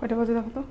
কয়টা বাজে দেখো তো?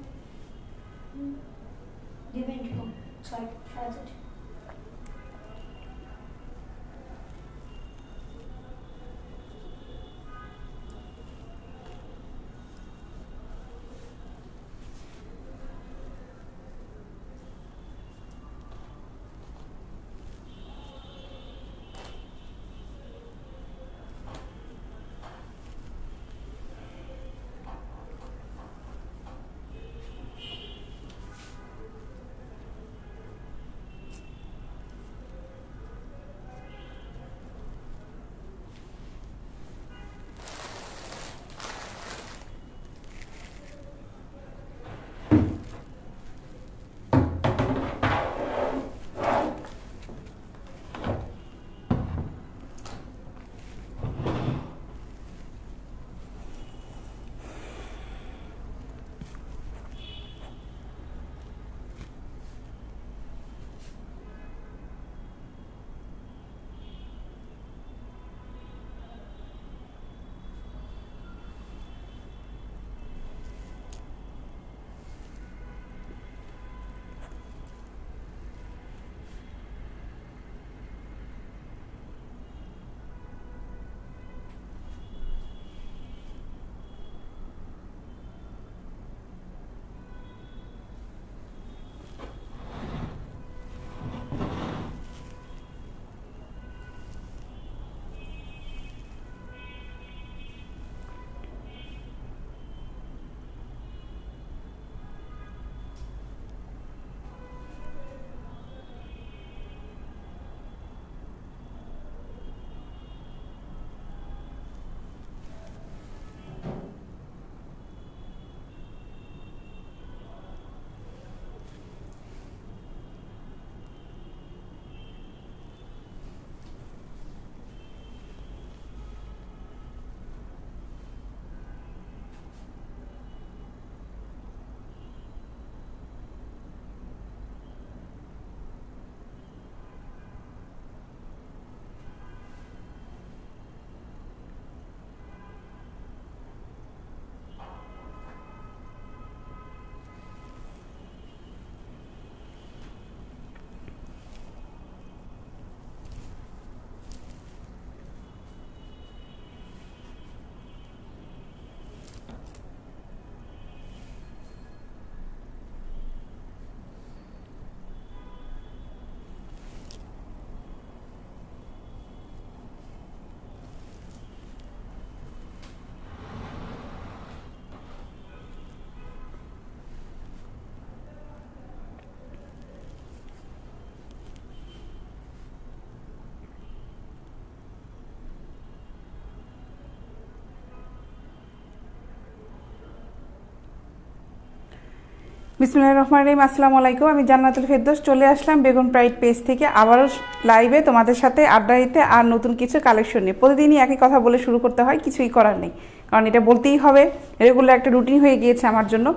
বিসমিল্লাহির রহমানির রহিম। আসসালামু আলাইকুম। আমি জান্নাতুল ফেরদৌস চলে আসলাম বেগম প্রাইড পেজ থেকে আবারও লাইভে তোমাদের সাথে আড্ডা দিতে আর নতুন কিছু কালেকশন নিয়ে। প্রতিদিনই একই কথা বলে শুরু করতে হয়, কিছুই করার নেই, কারণ এটা বলতেই হবে, রেগুলার একটা রুটিন হয়ে গিয়েছে আমার জন্য।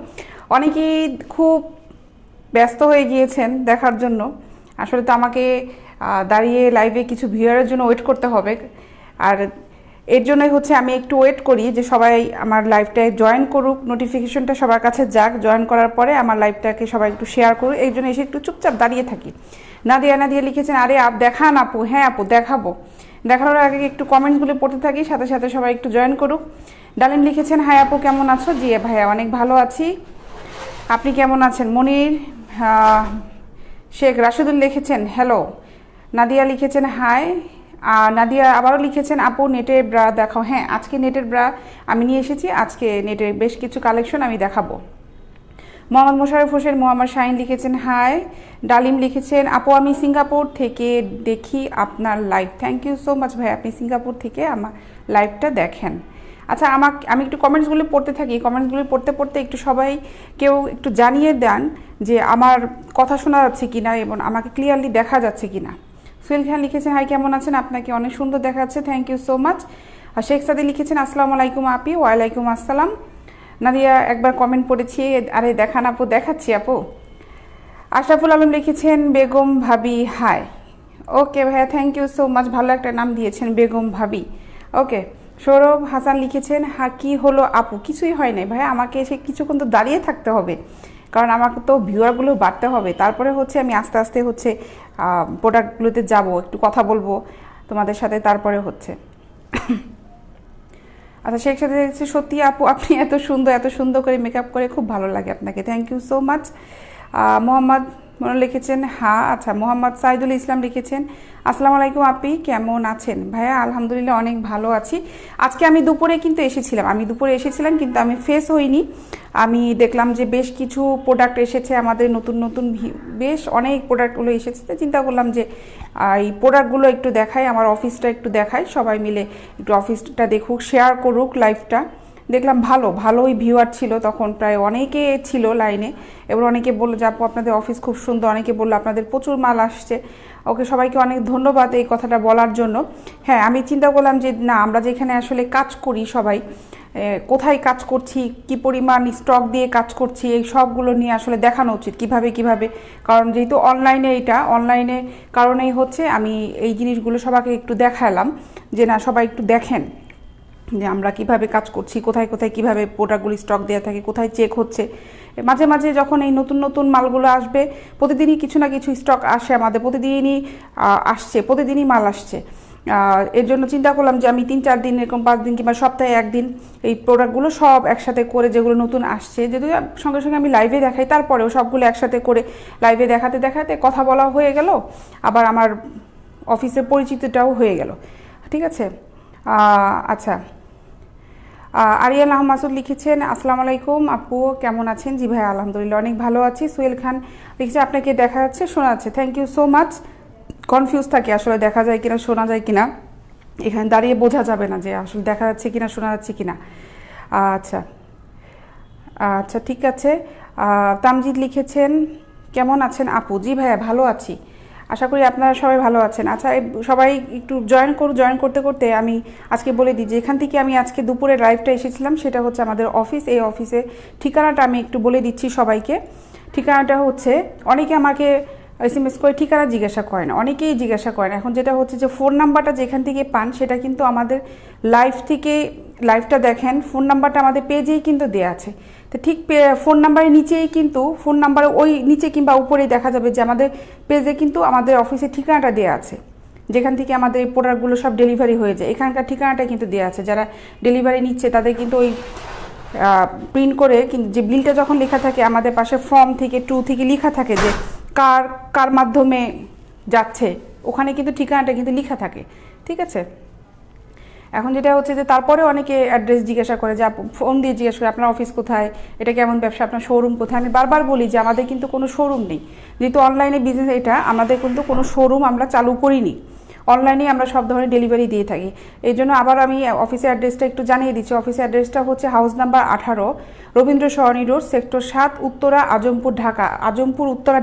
অনেকেই খুব ব্যস্ত হয়ে গিয়েছেন দেখার জন্য। আসলে তো আমাকে দাঁড়িয়ে লাইভে কিছু ভিউয়ারের জন্য ওয়েট করতে হবে, আর এর জন্যই হচ্ছে আমি একটু ওয়েট করি যে সবাই আমার লাইভটায় জয়েন করুক, নোটিফিকেশনটা সবার কাছে যাক। জয়েন করার পরে আমার লাইভটাকে সবাই একটু শেয়ার করুক, এই জন্য এসে একটু চুপচাপ দাঁড়িয়ে থাকি। নাদিয়া লিখেছেন, আরে দেখান আপু। হ্যাঁ আপু, দেখাবো। দেখানোর আগে একটু কমেন্টগুলো পড়তে থাকি, সাথে সাথে সবাই একটু জয়েন করুক। ডালিম লিখেছেন, হাই আপু কেমন আছো? জি ভাইয়া অনেক ভালো আছি, আপনি কেমন আছেন? মনির শেখ রাশিদুল লিখেছেন হ্যালো। নাদিয়া লিখেছেন হাই। নাদিয়া আবারও লিখেছেন, আপু নেটের ব্রা দেখাও। হ্যাঁ, আজকে নেটের ব্রা আমি নিয়ে এসেছি, আজকে নেটের বেশ কিছু কালেকশন আমি দেখাবো। মোহাম্মদ মোশাররফ হোসেন মোহাম্মদ শাহিন লিখেছেন হাই। ডালিম লিখেছেন, আপু আমি সিঙ্গাপুর থেকে দেখি আপনার live. Thank you so much ভাই, আপনি সিঙ্গাপুর থেকে আমার লাইভটা দেখেন। আচ্ছা, আমি একটু কমেন্টসগুলো পড়তে থাকি। কমেন্টসগুলো পড়তে পড়তে একটু সবাই কেউ একটু জানিয়ে দেন যে আমার কথা শোনা যাচ্ছে কিনা এবং আমাকে ক্লিয়ারলি দেখা যাচ্ছে কিনা। সুহেল খান লিখেছেন, হাই কেমন আছেন? আপনাকে অনেক সুন্দর দেখা যাচ্ছে, থ্যাংক ইউ সো মাচ। আর শেখ সাদি লিখেছেন, আসসালামু আলাইকুম আপি। ওয়ালাইকুম আসসালাম। নাদিয়া একবার কমেন্ট পড়েছি, আরে দেখান আপু। দেখাচ্ছি আপু। আশরাফুল আলম লিখেছেন, বেগম ভাবি হাই। ওকে ভাইয়া, থ্যাংক ইউ সো মাচ, ভালো একটা নাম দিয়েছেন বেগম ভাবি। ওকে, সৌরভ হাসান লিখেছেন, হ্যাঁ কি হলো আপু? কিছুই হয় নাই ভাই, আমাকে এসে কিছুক্ষণ তো দাঁড়িয়ে থাকতে হবে, কারণ আমাকে তো ভিউয়ারগুলো বাড়তে হবে, তারপরে হচ্ছে আমি আস্তে আস্তে হচ্ছে প্রোডাক্টগুলোতে যাব, একটু কথা বলবো তোমাদের সাথে, তারপরে হচ্ছে। আচ্ছা, শেখ সাথে দেখছি, সত্যি আপু আপনি এত সুন্দর করে মেকআপ করে, খুব ভালো লাগে আপনাকে, thank you so much. Mohammad লিখেছেন, হ্যাঁ আচ্ছা। মোহাম্মদ সাইদুল ইসলাম লিখেছেন, আসসালামু আলাইকুম আপি, কেমন আছেন? ভাইয়া আলহামদুলিল্লাহ অনেক ভালো আছি। আজকে আমি দুপুরে কিন্তু এসেছিলাম, কিন্তু আমি ফেস হইনি। আমি দেখলাম যে বেশ কিছু প্রোডাক্ট এসেছে আমাদের, নতুন বেশ অনেক প্রোডাক্টগুলো এসেছে, চিন্তা করলাম যে এই প্রোডাক্টগুলো একটু দেখাই, আমার অফিসটা একটু দেখাই, সবাই মিলে একটু অফিসটা দেখুক, শেয়ার করুক লাইভটা। দেখলাম ভালোই ভিউয়ার ছিল, তখন প্রায় অনেকে ছিল লাইনে, এবার অনেকে বললো যে আপু আপনাদের অফিস খুব সুন্দর, অনেকে বললো আপনাদের প্রচুর মাল আসছে। ওকে, সবাইকে অনেক ধন্যবাদ এই কথাটা বলার জন্য। হ্যাঁ, আমি চিন্তা করলাম যে না, আমরা যেখানে আসলে কাজ করি সবাই, কোথায় কাজ করছি, কি পরিমাণ স্টক দিয়ে কাজ করছি, এই সবগুলো নিয়ে আসলে দেখানো উচিত কিভাবে, কারণ যেহেতু অনলাইনে কারণেই হচ্ছে আমি এই জিনিসগুলো সবাইকে একটু দেখালাম, যে না সবাই একটু দেখেন যে আমরা কিভাবে কাজ করছি, কোথায় কিভাবে প্রোডাক্টগুলি স্টক দেওয়া থাকে, কোথায় চেক হচ্ছে। মাঝে যখন এই নতুন মালগুলো আসবে, প্রতিদিনই কিছু না কিছু স্টক আসে আমাদের, প্রতিদিনই মাল আসছে। এর জন্য চিন্তা করলাম যে আমি 3-4 দিন, এরকম 5 দিন কিংবা সপ্তাহে 1 দিন এই প্রোডাক্টগুলো সব একসাথে করে, যেগুলো নতুন আসছে, যদি সঙ্গে আমি লাইভে দেখাই, তারপরেও সবগুলো একসাথে করে লাইভে দেখাতে কথা বলা হয়ে গেল, আবার আমার অফিসের পরিচিতিটাও হয়ে গেল। ঠিক আছে। আচ্ছা, আরিয়ান আহমাসুদ লিখেছেন, আসসালামু আলাইকুম আপু, কেমন আছেন? জি ভাই আলহামদুলিল্লাহ অনেক ভালো আছি। সোহেল খান লিখেছে, আপনাকে দেখা যাচ্ছে, শোনা যাচ্ছে, thank you so much. Confuse থাকে আসলে, দেখা যায় কিনা, শোনা যায় কিনা, এখানে দাঁড়িয়ে বোঝা যাবে না যে আসলে দেখা যাচ্ছে কিনা, শোনা যাচ্ছে কিনা। আচ্ছা ঠিক আছে। তামজিদ লিখেছেন, কেমন আছেন আপু? জি ভাইয়া ভালো আছি, আশা করি আপনারা সবাই ভালো আছেন। আচ্ছা, সবাই একটু জয়েন করতে আমি আজকে বলে দিই যে এখান থেকে আমি আজকে দুপুরে লাইভটা এসেছিলাম, সেটা হচ্ছে আমাদের অফিস। এই অফিসে ঠিকানাটা আমি একটু বলে দিচ্ছি সবাইকে। ঠিকানাটা হচ্ছে, অনেকে আমাকে SMS করে ঠিকানা জিজ্ঞাসা করেন, অনেকেই জিজ্ঞাসা করেন। এখন যেটা হচ্ছে যে ফোন নাম্বারটা যেখান থেকে পান, সেটা কিন্তু আমাদের লাইভটা দেখেন, ফোন নাম্বারটা আমাদের পেজেই কিন্তু দেওয়া আছে। তো ঠিক ফোন নাম্বারের নিচেই কিন্তু, ফোন নাম্বারে ওই নিচে কিংবা উপরেই দেখা যাবে যে আমাদের পেজে কিন্তু আমাদের অফিসের ঠিকানাটা দেওয়া আছে, যেখান থেকে আমাদের এই প্রোডাক্টগুলো সব ডেলিভারি হয়ে যায়। এখানকার ঠিকানাটা কিন্তু দেওয়া আছে, যারা ডেলিভারি নিচ্ছে তাদের কিন্তু ওই প্রিন্ট করে যে বিলটা যখন লেখা থাকে আমাদের পাশে, ফর্ম থেকে 2 থেকে লেখা থাকে যে কার মাধ্যমে যাচ্ছে, ওখানে কিন্তু ঠিকানাটা কিন্তু লেখা থাকে। ঠিক আছে। এখন যেটা হচ্ছে যে তারপরে অনেকে অ্যাড্রেস জিজ্ঞাসা করে, যে ফোন দিয়ে জিজ্ঞাসা করে আপনার অফিস কোথায়, এটা কেমন ব্যবসা, আপনার শোরুম কোথায়। আমি বারবার বলি যে আমাদের কিন্তু কোনো শোরুম নেই, যেহেতু অনলাইনে বিজনেস এটা, আমাদের কিন্তু কোনো শোরুম আমরা চালু করিনি, অনলাইনেই আমরা সব ধরনের ডেলিভারি দিয়ে থাকি। এই জন্য আবার আমি অফিসের অ্যাড্রেসটা একটু জানিয়ে দিচ্ছি। অফিসের অ্যাড্রেসটা হচ্ছে হাউস নাম্বার 18, রবীন্দ্র সরণি রোড, সেক্টর 7, উত্তরা, আজমপুর, উত্তরা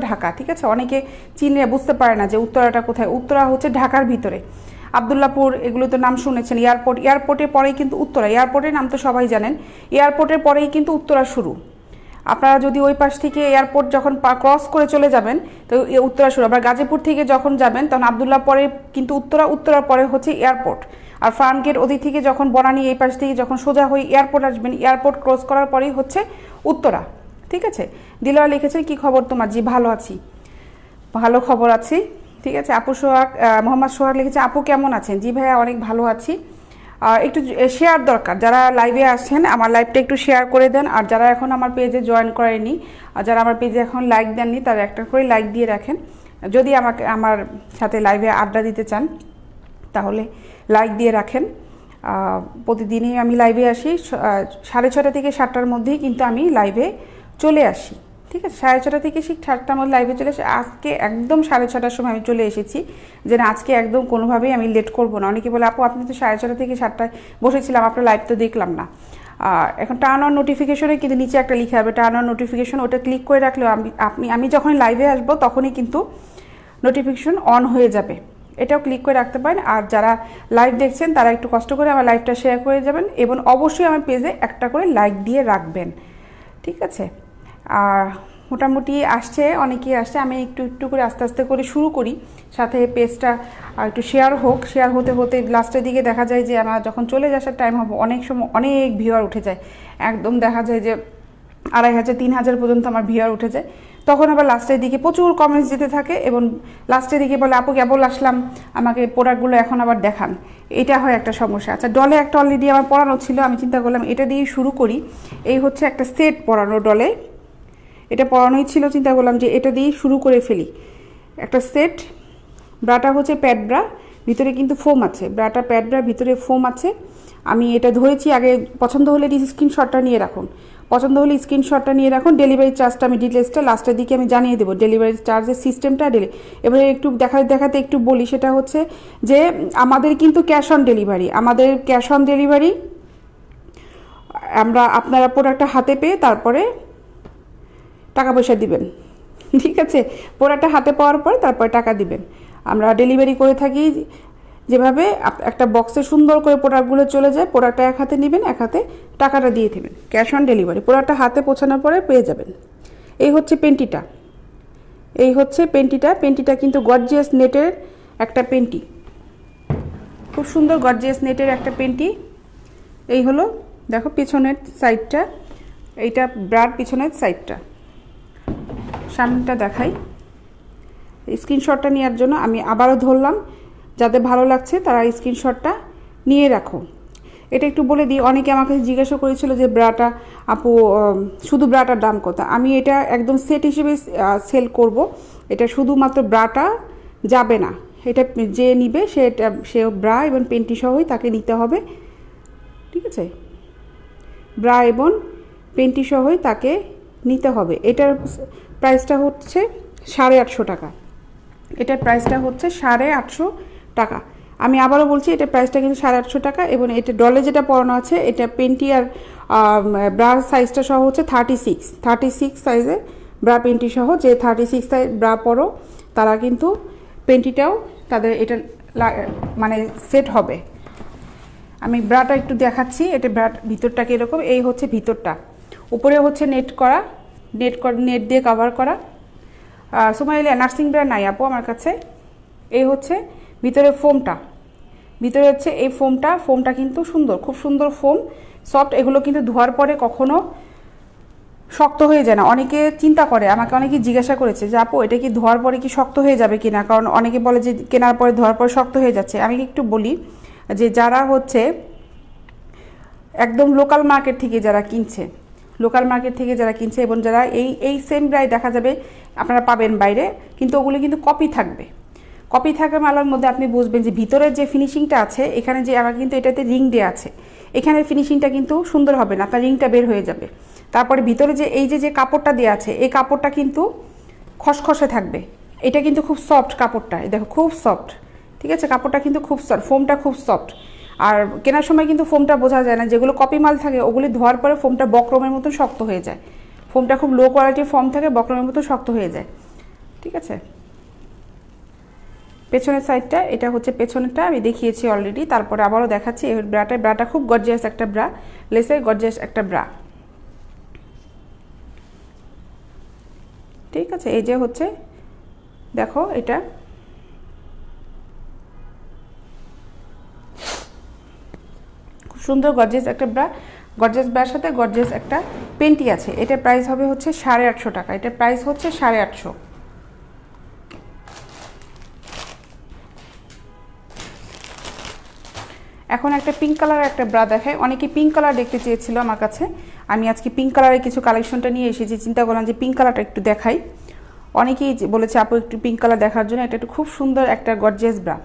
ঢাকা। ঠিক আছে। অনেকে চিনে বুঝতে পারে না যে উত্তরাটা কোথায়। উত্তরা হচ্ছে ঢাকার ভিতরে, আবদুল্লাপুর, এগুলো তো নাম শুনেছেন। এয়ারপোর্টের পরেই কিন্তু উত্তরা, এয়ারপোর্টের নাম তো সবাই জানেন, এয়ারপোর্টের পরেই কিন্তু উত্তরা শুরু। আপনারা যদি ওই পাশ থেকে এয়ারপোর্ট যখন ক্রস করে চলে যাবেন, তো উত্তরা শুরু। আবার গাজীপুর থেকে যখন যাবেন, তখন আবদুল্লাহ পরে কিন্তু উত্তরার পরে হচ্ছে এয়ারপোর্ট। আর ফার্ম গেট ওদিক থেকে যখন বনানী এই পাশ থেকে যখন সোজা হয়ে এয়ারপোর্ট আসবেন, এয়ারপোর্ট ক্রস করার পরেই হচ্ছে উত্তরা। ঠিক আছে। দিলওয়ার লিখেছেন, কি খবর তোমার? জি ভালো আছি, ভালো খবর আছি। ঠিক আছে। মোহাম্মদ সোহাগ লিখেছে, আপু কেমন আছেন? জি ভাইয়া অনেক ভালো আছি। একটু শেয়ার দরকার, যারা লাইভে আসছেন আমার লাইভটা একটু শেয়ার করে দেন। আর যারা এখন আমার পেজে জয়েন করেনি, আর যারা আমার পেজে এখন লাইক দেননি, তারা একটা করে লাইক দিয়ে রাখেন। যদি আমার সাথে লাইভে আড্ডা দিতে চান, তাহলে লাইক দিয়ে রাখেন। প্রতিদিনই আমি লাইভে আসি, 6:30 থেকে 7টার মধ্যেই কিন্তু আমি লাইভে চলে আসি। ঠিক আছে। 6:30 থেকে 7টার মধ্যে লাইভে চলে আসি। আজকে একদম 6:30টার সময় আমি চলে এসেছি, যে না আজকে একদম কোনোভাবেই আমি লেট করব না। অনেকে বলে, আপু আপনি তো 6:30 থেকে 7টায় বসেছিলাম, আপনার লাইভ তো দেখলাম না। এখন টার্ন অন নোটিফিকেশনে কিন্তু নিচে একটা লিখে হবে, টার্ন অন নোটিফিকেশন, ওটা ক্লিক করে রাখলেও আমি যখন লাইভে আসবো তখনই কিন্তু নোটিফিকেশন অন হয়ে যাবে। এটাও ক্লিক করে রাখতে পারেন। আর যারা লাইভ দেখছেন তারা একটু কষ্ট করে আমার লাইভটা শেয়ার করে যাবেন, এবং অবশ্যই আমার পেজে একটা করে লাইক দিয়ে রাখবেন। ঠিক আছে। আর মোটামুটি আসছে, অনেকেই আসছে। আমি একটু একটু করে আস্তে আস্তে করে শুরু করি, সাথে পেজটা একটু শেয়ার হোক। শেয়ার হতে হতে লাস্টের দিকে দেখা যায় যে আমার যখন চলে আসার টাইম হবে অনেক সময় অনেক ভিউয়ার উঠে যায়, একদম দেখা যায় যে 2500 3000 পর্যন্ত আমার ভিউয়ার উঠে যায়। তখন আবার লাস্টের দিকে প্রচুর কমেন্টস যেতে থাকে এবং লাস্টের দিকে বলে আপু কেবল আসলাম, আমাকে প্রোডাক্টগুলো এখন আবার দেখান। এটা হয় একটা সমস্যা। আচ্ছা, ডলে একটা অলরেডি আমার পড়ানো ছিল, আমি চিন্তা করলাম এটা দিয়ে শুরু করি। এই হচ্ছে একটা সেট পরানো ডলে, এটা পরানোই ছিল, চিন্তা করলাম যে এটা দিয়ে শুরু করে ফেলি। একটা সেট, ব্রাটা হচ্ছে প্যাড ব্রা, ভিতরে কিন্তু ফোম আছে। ব্রাটা প্যাড ব্রা, ভিতরে ফোম আছে। আমি এটা ধরেছি আগে, পছন্দ হলে স্ক্রিনশটটা নিয়ে রাখুন, পছন্দ হলে স্ক্রিনশটটা নিয়ে রাখুন। ডেলিভারি চার্জটা আমি ডিটেলসটা লাস্টের দিকে আমি জানিয়ে দেবো, ডেলিভারি চার্জের সিস্টেমটা এবারে একটু দেখাতে একটু বলি। সেটা হচ্ছে যে আমাদের কিন্তু ক্যাশ অন ডেলিভারি, আমাদের ক্যাশ অন ডেলিভারি। আপনারা প্রোডাক্টটা হাতে পেয়ে তারপরে টাকা পয়সা দিবেন, ঠিক আছে? প্রোডাক্টটা হাতে পাওয়ার পরে তারপরে টাকা দিবেন। আমরা ডেলিভারি করে থাকি যেভাবে, একটা বক্সে সুন্দর করে প্রোডাক্টগুলো চলে যায়, প্রোডাক্টটা এক হাতে নেবেন, এক হাতে টাকাটা দিয়ে দেবেন, ক্যাশ অন ডেলিভারি। প্রোডাক্টটা হাতে পৌঁছানোর পরে পেয়ে যাবেন। এই হচ্ছে পেন্টিটা, এই হচ্ছে পেন্টিটা। পেন্টিটা কিন্তু গর্জিয়াস নেটের একটা পেন্টি, খুব সুন্দর গর্জিয়াস নেটের একটা পেন্টি। এই হলো, দেখো পিছনের সাইডটা, এইটা ব্রাড পিছনের সাইডটা। সামনেটা দেখাই। স্ক্রিনশটটা নেওয়ার জন্য আমি আবারও ধরলাম, যাদের ভালো লাগছে তারা স্ক্রিনশটটা নিয়ে রাখো। এটা একটু বলে দিই, অনেকে আমাকে জিজ্ঞাসা করেছিল যে ব্রাটা আপু শুধু ব্রাটার দাম কত। আমি এটা একদম সেট হিসেবে সেল করব। এটা শুধুমাত্র ব্রাটা যাবে না, এটা যে নিবে সে ব্রা এবং পেন্টি সহই তাকে নিতে হবে, ঠিক আছে? ব্রা এবং পেন্টি সহই তাকে নিতে হবে। এটার প্রাইসটা হচ্ছে 850 টাকা। এটার প্রাইসটা হচ্ছে 850 টাকা। আমি আবারও বলছি, এটার প্রাইসটা কিন্তু 850 টাকা। এবং এটা ডলে যেটা পরানো আছে, এটা পেন্টি আর ব্রা সাইজটা সহ হচ্ছে 36 সাইজে ব্রা পেন্টি সহ। যে 36 সাইজ ব্রা পরো তারা কিন্তু পেন্টিটাও তাদের এটা মানে সেট হবে। আমি ব্রাটা একটু দেখাচ্ছি, এটা ব্রা ভিতরটা কীরকম। এই হচ্ছে ভিতরটা, উপরে হচ্ছে নেট দিয়ে কভার করা। সোমাইলিয়া নার্সিং ব্রা নাই আপু আমার কাছে। এই হচ্ছে ভিতরে ফোমটা, ভিতরে হচ্ছে এই ফোমটা কিন্তু সুন্দর, খুব সুন্দর ফোম, সফট। এগুলো কিন্তু ধোয়ার পরে কখনো শক্ত হয়ে যায় না। অনেকে চিন্তা করে, আমাকে অনেকে জিজ্ঞাসা করেছে যে আপু এটা কি ধোয়ার পরে কি শক্ত হয়ে যাবে কিনা, কারণ অনেকে বলে যে কেনার পরে ধোয়ার পরে শক্ত হয়ে যাচ্ছে। আমি একটু বলি যে যারা হচ্ছে একদম লোকাল মার্কেট থেকে যারা কিনছে এবং যারা এই সেম ব্রাই দেখা যাবে আপনারা পাবেন বাইরে, কিন্তু ওগুলো কিন্তু কপি থাকা মালার মধ্যে আপনি বুঝবেন যে ভিতরের যে ফিনিশিংটা আছে, এখানে যে আমার কিন্তু এটাতে রিং দেওয়া আছে, এখানের ফিনিশিংটা কিন্তু সুন্দর হবে না, আপনার রিংটা বের হয়ে যাবে। তারপরে ভিতরে যে এই যে কাপড়টা দেওয়া আছে, এই কাপড়টা কিন্তু খসখসে থাকবে। এটা কিন্তু খুব সফট কাপড়টা, দেখো খুব সফট, ঠিক আছে? কাপড়টা কিন্তু খুব সফট, ফোমটা খুব সফট। আর কেনার সময় কিন্তু ফোমটা বোঝা যায় না, যেগুলো কপি মাল থাকে ওগুলি ধোয়ার পরে ফোমটা বক্রমের মতন শক্ত হয়ে যায়। ফোমটা খুব লো কোয়ালিটির ফোম থাকে, বক্রমের মতন শক্ত হয়ে যায়, ঠিক আছে? পেছনের সাইডটা, এটা হচ্ছে পেছনেরটা, আমি দেখিয়েছি অলরেডি, তারপরে আবারও দেখাচ্ছি। এই ব্রাটা খুব গর্জিয়াস একটা ব্রা, লেসের গর্জিয়াস একটা ব্রা, ঠিক আছে? এই যে হচ্ছে দেখো, এটা খুব সুন্দর গর্জিয়াস একটা ব্রা, গর্জিয়াস ব্রার সাথে গর্জিয়াস একটা পেন্টি আছে। এটার প্রাইস হবে হচ্ছে 850 টাকা। এটার প্রাইস হচ্ছে 850। এখন একটা পিঙ্ক কালারের একটা ব্রা দেখায়। অনেকে পিঙ্ক কালার দেখতে চেয়েছিল আমার কাছে, আমি আজকে পিঙ্ক কালারের কিছু কালেকশনটা নিয়ে এসেছি। চিন্তা করলাম যে পিঙ্ক কালারটা একটু দেখাই। অনেকেই বলেছে আপু একটু পিঙ্ক কালার দেখার জন্য। এটা একটু খুব সুন্দর একটা গর্জিয়াস ব্রা,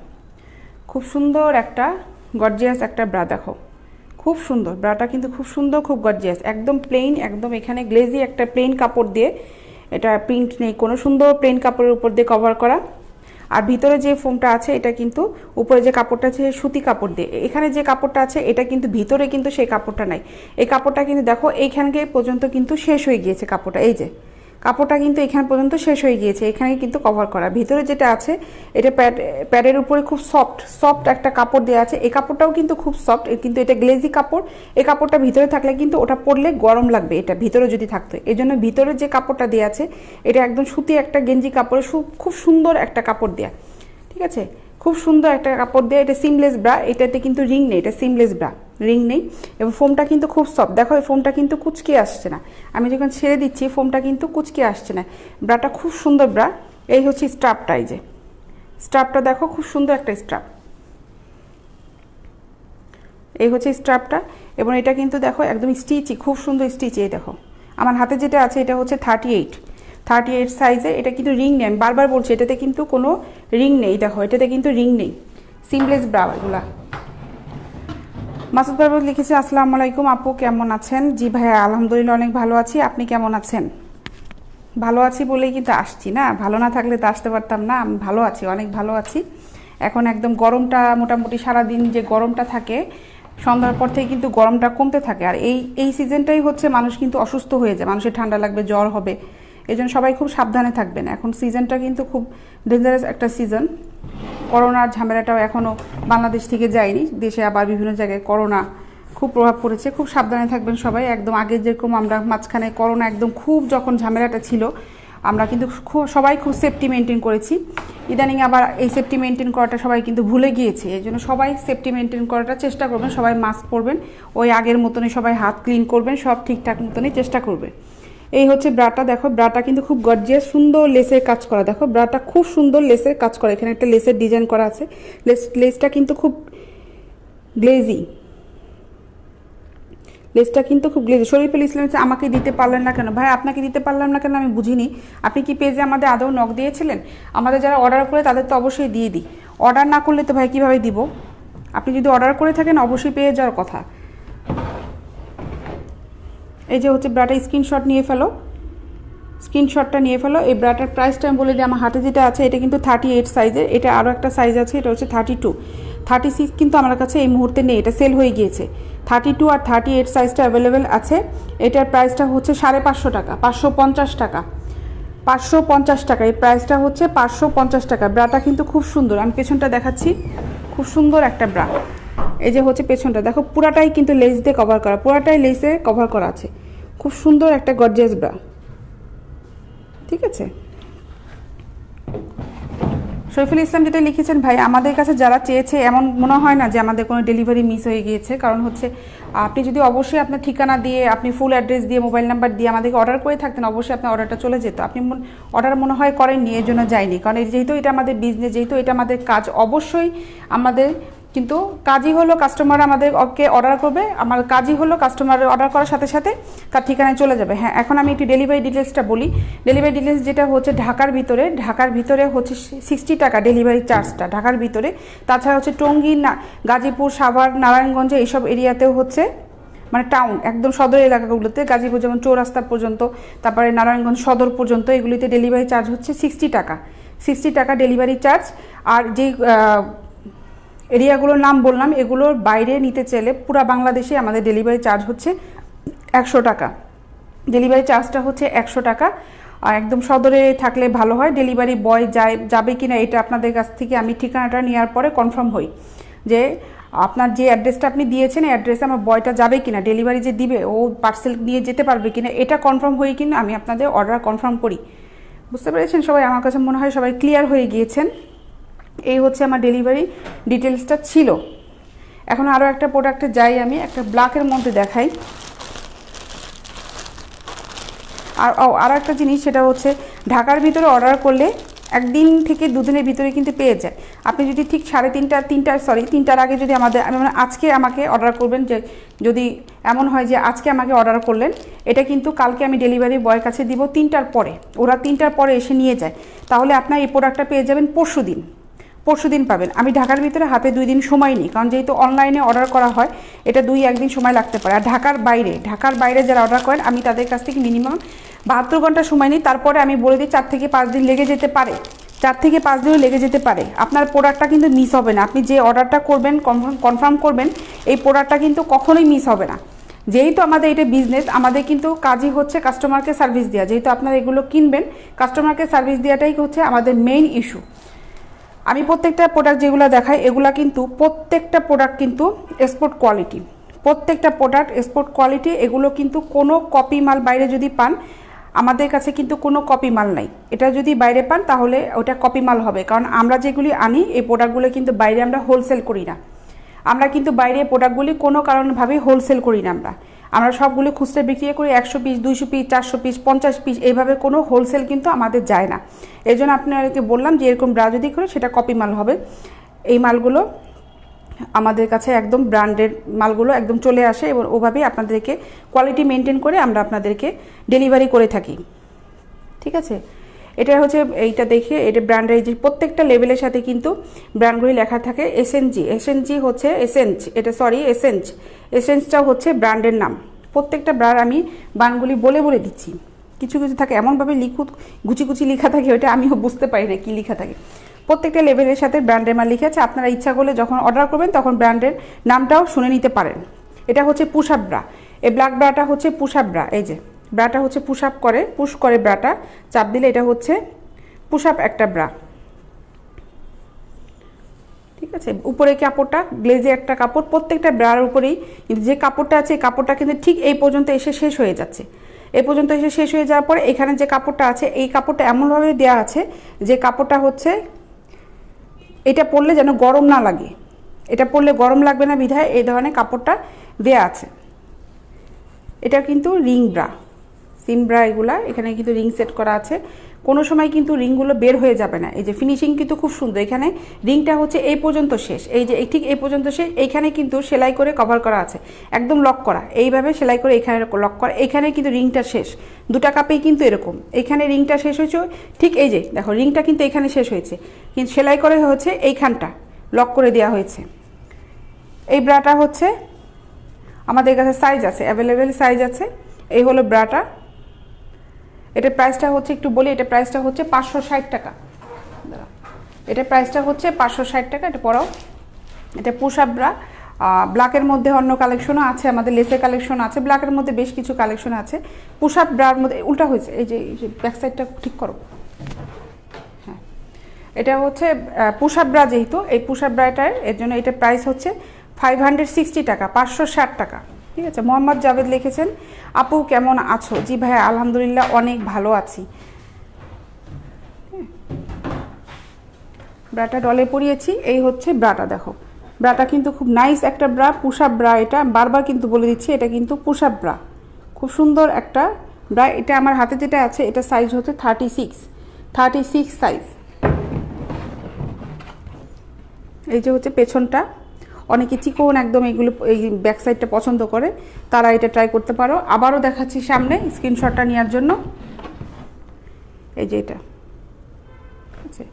খুব সুন্দর একটা গর্জিয়াস একটা ব্রা, দেখো খুব সুন্দর ব্রাটা, কিন্তু খুব সুন্দর, খুব গর্জিয়াস, একদম প্লেন, একদম এখানে গ্লেজি একটা প্লেন কাপড় দিয়ে, এটা প্রিন্ট নেই কোনো, সুন্দর প্লেন কাপড়ের উপর দিয়ে কভার করা। আর ভিতরে যে ফোমটা আছে এটা কিন্তু, উপরে যে কাপড়টা আছে সুতি কাপড় দিয়ে, এখানে যে কাপড়টা আছে এটা কিন্তু ভিতরে কিন্তু সেই কাপড়টা নাই। এই কাপড়টা কিন্তু দেখো এইখানকে পর্যন্ত কিন্তু শেষ হয়ে গিয়েছে কাপড়টা, এই যে কাপড়টা কিন্তু এখান পর্যন্ত শেষ হয়ে গিয়েছে, এখানে কিন্তু কভার করা। ভিতরে যেটা আছে এটা প্যাডের উপরে খুব সফট একটা কাপড় দেওয়া আছে। এই কাপড়টাও কিন্তু খুব সফট, কিন্তু এটা গ্লেজি কাপড়। এই কাপড়টা ভিতরে থাকলে কিন্তু ওটা পরলে গরম লাগবে, এটা ভিতরে যদি থাকতো। এই জন্য ভিতরে যে কাপড়টা দেওয়া আছে এটা একদম সুতি একটা গেঞ্জি কাপড়, খুব সুন্দর একটা কাপড় দেয়া, ঠিক আছে, খুব সুন্দর একটা কাপড় দেয়া। এটা সিমলেস ব্রা, এটাতে কিন্তু রিং নেই, এটা সিমলেস ব্রা, রিং নেই। এবং ফোমটা কিন্তু খুব সফট, দেখো এই ফোমটা কিন্তু কুচকে আসছে না, আমি যখন ছেড়ে দিচ্ছি ফোমটা কিন্তু কুচকে আসছে না। ব্রাটা খুব সুন্দর ব্রা। এই হচ্ছে স্ট্রাপটা, এই যে স্ট্রাপটা দেখো, খুব সুন্দর একটা স্ট্রাপ। এই হচ্ছে স্ট্রাপটা, এবং এটা কিন্তু দেখো একদম স্টিচি, খুব সুন্দর স্টিচ। এই দেখো আমার হাতে যেটা আছে এটা হচ্ছে 38 সাইজে। এটা কিন্তু রিং নেই, আমি বারবার বলছি এটাতে কিন্তু কোনো রিং নেই। দেখো এটাতে কিন্তু রিং নেই, সিমলেস ব্রা এগুলা। মাসুদ পারভেজ লিখেছে আসসালামু আলাইকুম আপু, কেমন আছেন? জি ভাইয়া আলহামদুলিল্লাহ অনেক ভালো আছি, আপনি কেমন আছেন? ভালো আছি বলেই কিন্তু আসছি, না ভালো না থাকলে তো আসতে পারতাম না। আমি ভালো আছি, অনেক ভালো আছি। এখন একদম গরমটা মোটামুটি সারাদিন যে গরমটা থাকে, সন্ধ্যার পর থেকে কিন্তু গরমটা কমতে থাকে। আর এই সিজনটাই হচ্ছে মানুষ কিন্তু অসুস্থ হয়ে যায়, মানুষের ঠান্ডা লাগবে, জ্বর হবে। এই জন্য সবাই খুব সাবধানে থাকবেন। এখন সিজনটা কিন্তু খুব ডেঞ্জারাস একটা সিজন। করোনার ঝামেলাটাও এখনও বাংলাদেশ থেকে যায়নি, দেশে আবার বিভিন্ন জায়গায় করোনা খুব প্রভাব পড়েছে। খুব সাবধানে থাকবেন সবাই। একদম আগে যেরকম আমরা মাঝখানে করোনা একদম খুব যখন ঝামেলাটা ছিল, আমরা কিন্তু সবাই খুব সেফটি মেনটেন করেছি। ইদানিং আবার এই সেফটি মেনটেন করাটা সবাই কিন্তু ভুলে গিয়েছে। এই জন্য সবাই সেফটি মেনটেন করাটা চেষ্টা করবেন, সবাই মাস্ক পরবেন, ওই আগের মতনই সবাই হাত ক্লিন করবেন, সব ঠিকঠাক মতনই চেষ্টা করবে। এই হচ্ছে ব্রাটা, দেখো ব্রাটা কিন্তু খুব গর্জিয়াস, সুন্দর লেসের কাজ করা। দেখো ব্রাটা খুব সুন্দর লেসের কাজ করা, এখানে একটা লেসের ডিজাইন করা আছে। লেসটা কিন্তু খুব গ্লেজি, লেসটা কিন্তু খুব গ্লেজি। শরীফুল ইসলাম আমাকে দিতে পারলেন না কেন? ভাই আপনাকে দিতে পারলাম না কেন আমি বুঝিনি। আপনি কি পেজে আমাদের আদৌ নক দিয়েছিলেন? আমাদের যারা অর্ডার করে তাদের তো অবশ্যই দিয়ে দিই, অর্ডার না করলে তো ভাই কীভাবে দিব? আপনি যদি অর্ডার করে থাকেন অবশ্যই পেয়ে যাওয়ার কথা। এই যে হচ্ছে ব্রাটা, স্ক্রিনশট নিয়ে ফেলো, স্ক্রিনশটটা নিয়ে ফেলো। এই ব্রাটার প্রাইসটা আমি বলে দিই, আমার হাতে যেটা আছে এটা কিন্তু 38 সাইজের। এটা আরও একটা সাইজ আছে, এটা হচ্ছে 32, 36 কিন্তু আমার কাছে এই মুহূর্তে নেই, এটা সেল হয়ে গিয়েছে। 32 আর 38 সাইজটা অ্যাভেলেবেল আছে। এটার প্রাইসটা হচ্ছে 550 টাকা, 550 টাকা, 550 টাকা। এই প্রাইসটা হচ্ছে 550 টাকা। ব্রাটা কিন্তু খুব সুন্দর, আমি পেছনটা দেখাচ্ছি, খুব সুন্দর একটা ব্রা। এই যে হচ্ছে পেছনটা দেখো, পুরাটাই কিন্তু লেস দিয়ে কভার করা, পুরাটাই লেসে কভার করা আছে। খুব সুন্দর একটা গর্জিয়াস ব্রা, ঠিক আছে। শরীফুল ইসলাম যেটা লিখেছেন, ভাই আমাদের কাছে যারা চেয়েছে এমন মনে হয় না যে আমাদের কোনো ডেলিভারি মিস হয়ে গিয়েছে। কারণ হচ্ছে আপনি যদি অবশ্যই আপনার ঠিকানা দিয়ে, আপনি ফুল অ্যাড্রেস দিয়ে, মোবাইল নাম্বার দিয়ে আমাদেরকে অর্ডার করে থাকতেন, অবশ্যই আপনার অর্ডারটা চলে যেত। আপনি অর্ডার মনে হয় করেননি, এর জন্য যায়নি। কারণ যেহেতু এটা আমাদের বিজনেস, যেহেতু এটা আমাদের কাজ, অবশ্যই আমাদের কিন্তু কাজই হলো কাস্টমার আমাদেরকে অর্ডার করবে, আমার কাজই হলো কাস্টমারের অর্ডার করার সাথে সাথে তার ঠিকানায় চলে যাবে। হ্যাঁ, এখন আমি একটু ডেলিভারি ডিটেলসটা বলি। ডেলিভারি ডিটেলস যেটা হচ্ছে ঢাকার ভিতরে হচ্ছে 60 টাকা ডেলিভারি চার্জটা ঢাকার ভিতরে। তাছাড়া হচ্ছে টঙ্গী, গাজীপুর, সাভার, নারায়ণগঞ্জ এইসব এরিয়াতেও হচ্ছে, মানে টাউন একদম সদর এলাকাগুলোতে, গাজীপুর যেমন চৌরাস্তা পর্যন্ত, তারপরে নারায়ণগঞ্জ সদর পর্যন্ত, এগুলিতে ডেলিভারি চার্জ হচ্ছে 60 টাকা, 60 টাকা ডেলিভারি চার্জ। আর যে এরিয়াগুলোর নাম বললাম, এগুলোর বাইরে নিতে চাইলে পুরো বাংলাদেশে আমাদের ডেলিভারি চার্জ হচ্ছে 100 টাকা। ডেলিভারি চার্জটা হচ্ছে 100 টাকা। আর একদম সদরে থাকলে ভালো হয়, ডেলিভারি বয় যাবে কিনা এটা আপনাদের কাছ থেকে আমি ঠিকানাটা নেওয়ার পরে কনফার্ম হই যে আপনার যে অ্যাড্রেসটা আপনি দিয়েছেন এই অ্যাড্রেসে আমার বয়টা যাবে কিনা, ডেলিভারি যে দিবে ও পার্সেল নিয়ে যেতে পারবে কিনা, এটা কনফার্ম হয়ে কিনা আমি আপনাদের অর্ডার কনফার্ম করি। বুঝতে পেরেছেন সবাই? আমার কাছে মনে হয় সবাই ক্লিয়ার হয়ে গিয়েছেন। এই হচ্ছে আমার ডেলিভারি ডিটেলসটা ছিল। এখন আরও একটা প্রোডাক্টে যাই, আমি একটা ব্ল্যাকের মধ্যে দেখাই। আর একটা জিনিস, সেটা হচ্ছে ঢাকার ভিতরে অর্ডার করলে একদিন থেকে দুদিনের ভিতরে কিন্তু পেয়ে যায়। আপনি যদি ঠিক 3টার আগে যদি আজকে আমাকে অর্ডার করবেন, যে যদি এমন হয় যে আজকে আমাকে অর্ডার করলেন, এটা কিন্তু কালকে আমি ডেলিভারি বয়ের কাছে দিব 3টার পরে, ওরা 3টার পরে এসে নিয়ে যায়, তাহলে আপনার এই প্রোডাক্টটা পেয়ে যাবেন পরশু দিন পাবেন। আমি ঢাকার ভিতরে হাতে 2 দিন সময় নিই, কারণ যেহেতু অনলাইনে অর্ডার করা হয় এটা 2-1 দিন সময় লাগতে পারে। আর ঢাকার বাইরে যারা অর্ডার করেন আমি তাদের কাছ থেকে মিনিমাম 72 ঘন্টা সময় নিই। তারপরে আমি বলে দিই 4 থেকে 5 দিন লেগে যেতে পারে, 4 থেকে 5 দিনও লেগে যেতে পারে। আপনার প্রোডাক্টটা কিন্তু মিস হবে না। আপনি যে অর্ডারটা করবেন, কনফার্ম করবেন, এই প্রোডাক্টটা কিন্তু কখনোই মিস হবে না। যেহেতু আমাদের এটা বিজনেস, আমাদের কিন্তু কাজই হচ্ছে কাস্টমারকে সার্ভিস দেওয়া। যেহেতু আপনারা এগুলো কিনবেন, কাস্টমারকে সার্ভিস দেওয়াটাই হচ্ছে আমাদের মেইন ইস্যু। আমি প্রত্যেকটা প্রোডাক্ট যেগুলো দেখাই, এগুলা কিন্তু প্রত্যেকটা প্রোডাক্ট কিন্তু এক্সপোর্ট কোয়ালিটি, প্রত্যেকটা প্রোডাক্ট এক্সপোর্ট কোয়ালিটি। এগুলো কিন্তু কোনো কপি মাল বাইরে যদি পান, আমাদের কাছে কিন্তু কোনো কপি মাল নাই। এটা যদি বাইরে পান তাহলে ওটা কপি মাল হবে, কারণ আমরা যেগুলি আনি এই প্রোডাক্টগুলো কিন্তু বাইরে আমরা হোলসেল করি না। আমরা কিন্তু বাইরে প্রোডাক্টগুলি কোনো কারণভাবেই হোলসেল করি না। আমরা সবগুলি খুচরা বিক্রি করি 100 পিস, 200 পিস, 400 পিস, 50 পিস, এইভাবে কোনো হোলসেল কিন্তু আমাদের যায় না। এই জন্য আপনাদেরকে বললাম যে এরকম ব্রা যদি করে সেটা কপি মাল হবে। এই মালগুলো আমাদের কাছে একদম ব্র্যান্ডেড মালগুলো একদম চলে আসে এবং ওভাবেই আপনাদেরকে কোয়ালিটি মেনটেন করে আমরা আপনাদেরকে ডেলিভারি করে থাকি। ঠিক আছে, এটা হচ্ছে এইটা দেখে এটা ব্র্যান্ডের যে প্রত্যেকটা লেভেলের সাথে কিন্তু ব্র্যান্ডগুলি লেখা থাকে। এসএনজি হচ্ছে এসেন্সটা হচ্ছে ব্র্যান্ডের নাম। প্রত্যেকটা ব্র্যান্ড আমি বানগুলি বলে বলে দিচ্ছি। কিছু কিছু থাকে এমনভাবে গুছি লেখা থাকে, ওটা আমিও বুঝতে পারি না কী লেখা থাকে। প্রত্যেকটা লেভেলের সাথে ব্র্যান্ডের মাল লিখে আছে। আপনারা ইচ্ছা করলে যখন অর্ডার করবেন তখন ব্র্যান্ডের নামটাও শুনে নিতে পারেন। এটা হচ্ছে পুশ আপ ব্রা। এই ব্ল্যাক ব্রাটা হচ্ছে পুশ আপ ব্রা। এই যে ব্রাটা হচ্ছে পুশ করে ব্রাটা চাপ দিলে এটা হচ্ছে পুশ আপ একটা ব্রা। ঠিক আছে, উপরে কাপড়টা গ্লেজে একটা কাপড়, প্রত্যেকটা ব্রার উপরেই যে কাপড়টা আছে এই কাপড়টা কিন্তু ঠিক এই পর্যন্ত এসে শেষ হয়ে যাচ্ছে। এই পর্যন্ত এসে শেষ হয়ে যাওয়ার পরে এখানে যে কাপড়টা আছে এই কাপড়টা এমনভাবে দেওয়া আছে যে কাপড়টা হচ্ছে এটা পরলে যেন গরম না লাগে। এটা পরলে গরম লাগবে না বিধায় এই ধরনের কাপড়টা দেয়া আছে। এটা কিন্তু রিং ব্রা, সিম ব্রা, এগুলা এখানে কিন্তু রিং সেট করা আছে। কোনো সময় কিন্তু রিংগুলো বের হয়ে যাবে না। এই যে ফিনিশিং কিন্তু খুব সুন্দর। এখানে রিংটা হচ্ছে এই পর্যন্ত শেষ, এই যে ঠিক এই পর্যন্ত শেষ। এইখানে কিন্তু সেলাই করে কভার করা আছে, একদম লক করা, এইভাবে সেলাই করে এখানে লক করা। এখানে কিন্তু রিংটা শেষ, দুটা কাপেই কিন্তু এরকম এখানে রিংটা শেষ হয়েছে। ঠিক এই যে দেখো রিংটা কিন্তু এখানে শেষ হয়েছে, কিন্তু সেলাই করে হচ্ছে এইখানটা লক করে দেওয়া হয়েছে। এই ব্রাটা হচ্ছে আমাদের কাছে সাইজ আছে, অ্যাভেলেবেল সাইজ আছে। এই হলো ব্রাটা। এটার প্রাইসটা হচ্ছে একটু বলি, এটা প্রাইসটা হচ্ছে 560 টাকা। এটা প্রাইসটা হচ্ছে 560 টাকা। এটা পরাও, এটা পুশ আপ ব্রা। ব্ল্যাকের মধ্যে অন্য কালেকশনও আছে, আমাদের লেসের কালেকশন আছে, ব্ল্যাকের মধ্যে বেশ কিছু কালেকশন আছে। পুশ আপ ব্রার মধ্যে উল্টা হয়েছে, এই যে ব্যাক সাইডটা ঠিক করো। হ্যাঁ, এটা হচ্ছে পুশ আপ ব্রা, যেহেতু এই পুশ আপ ব্রাটার এর জন্য এটা প্রাইস হচ্ছে 560 টাকা, 560 টাকা। ঠিক আছে, মোহাম্মদ জাভেদ লিখেছেন, আপু কেমন আছো? জি ভাইয়া আলহামদুলিল্লাহ অনেক ভালো আছি। ব্রাটা ডলে পরিয়েছি। এই হচ্ছে ব্রাটা, দেখো ব্রাটা কিন্তু খুব নাইস একটা ব্রা, পুশ আপ ব্রা। এটা বারবার কিন্তু বলে দিচ্ছি, এটা কিন্তু পুশ আপ ব্রা, খুব সুন্দর একটা ব্রা। এটা আমার হাতে যেটা আছে এটা সাইজ হচ্ছে 36 সাইজ। এই যে হচ্ছে পেছনটা, অনেকে চিকন একদম এগুলো এই ব্যাক সাইডটা পছন্দ করে, তারা এটা ট্রাই করতে পারো। আবারও দেখাচ্ছি সামনে স্ক্রিনশটটা নেওয়ার জন্য। এই যে এটা আচ্ছা,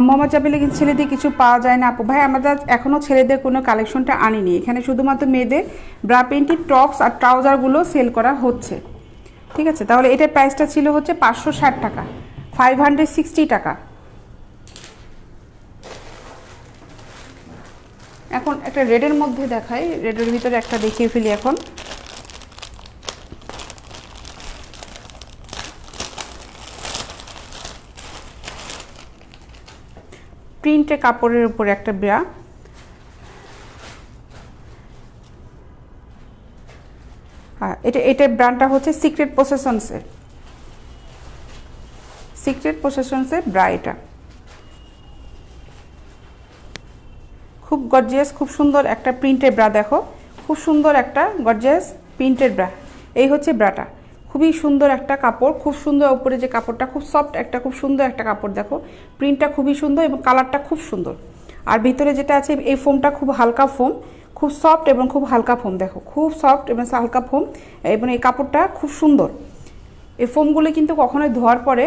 মোহাম্মদ জাবিলে কিন্তু ছেলেদের কিছু পাওয়া যায় না আপু? ভাই আমাদের এখনও ছেলেদের কোনো কালেকশনটা আনিনি, এখানে শুধুমাত্র মেয়েদের ব্রা প্যান্টি, টপস আর ট্রাউজারগুলো সেল করা হচ্ছে। ঠিক আছে, তাহলে এটার প্রাইসটা ছিল হচ্ছে 560 টাকা, 560 টাকা। এখন একটা রেডের মধ্যে দেখাই, রেডের ভিতরে একটা দেখিয়ে ফেলি। এখন প্রিন্টে কাপড়ের উপরে একটা ব্রা, এটার ব্র্যান্ডটা হচ্ছে সিক্রেট প্রসেশনসের ব্রা। এটা খুব গর্জিয়াস, খুব সুন্দর একটা প্রিন্টের ব্রা। দেখো খুব সুন্দর একটা গর্জিয়াস প্রিন্টের ব্রা। এই হচ্ছে ব্রাটা, খুবই সুন্দর একটা কাপড়, খুব সুন্দর। উপরে যে কাপড়টা খুব সফট একটা, খুব সুন্দর একটা কাপড়। দেখো প্রিন্টটা খুবই সুন্দর এবং কালারটা খুব সুন্দর। আর ভিতরে যেটা আছে এই ফোমটা খুব হালকা ফোম, খুব সফট এবং খুব হালকা ফোম। দেখো খুব সফট এবং হালকা ফোম, এবং এই কাপড়টা খুব সুন্দর। এই ফোমগুলো কিন্তু কখনোই ধোয়ার পরে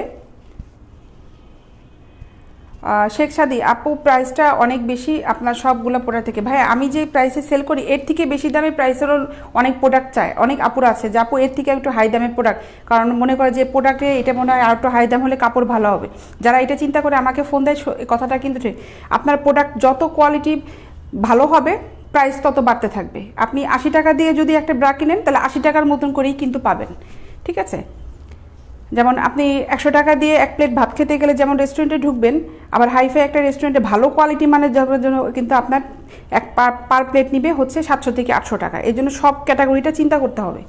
শেখ সাদি আপু প্রাইসটা অনেক বেশি আপনার সবগুলো প্রোডাক্ট থেকে। ভাই আমি যে প্রাইসে সেল করি এর থেকে বেশি দামে প্রাইসেরও অনেক প্রোডাক্ট চায়, অনেক আপুরা আছে যে আপু এর থেকে একটু হাই দামের প্রোডাক্ট, কারণ মনে করে যে প্রোডাক্টে এটা মনে হয় আর একটু হাই দাম হলে কাপড় ভালো হবে। যারা এটা চিন্তা করে আমাকে ফোন দেয়, কথাটা কিন্তু ঠিক। আপনার প্রোডাক্ট যত কোয়ালিটি ভালো হবে প্রাইস তত বাড়তে থাকবে। আপনি 80 টাকা দিয়ে যদি একটা ব্রা কিনেন তাহলে 80 টাকার মতন করেই কিন্তু পাবেন, ঠিক আছে? যেমন আপনি 100 টাকা দিয়ে এক প্লেট ভাত খেতে গেলে যেমন রেস্টুরেন্টে ঢুকবেন, আবার হাইফাই একটা রেস্টুরেন্টে ভালো কোয়ালিটি মানের যাওয়ার জন্য কিন্তু আপনার এক পার প্লেট নিবে হচ্ছে 700 থেকে 800 টাকা। এই জন্য সব ক্যাটাগরিটা চিন্তা করতে হবে।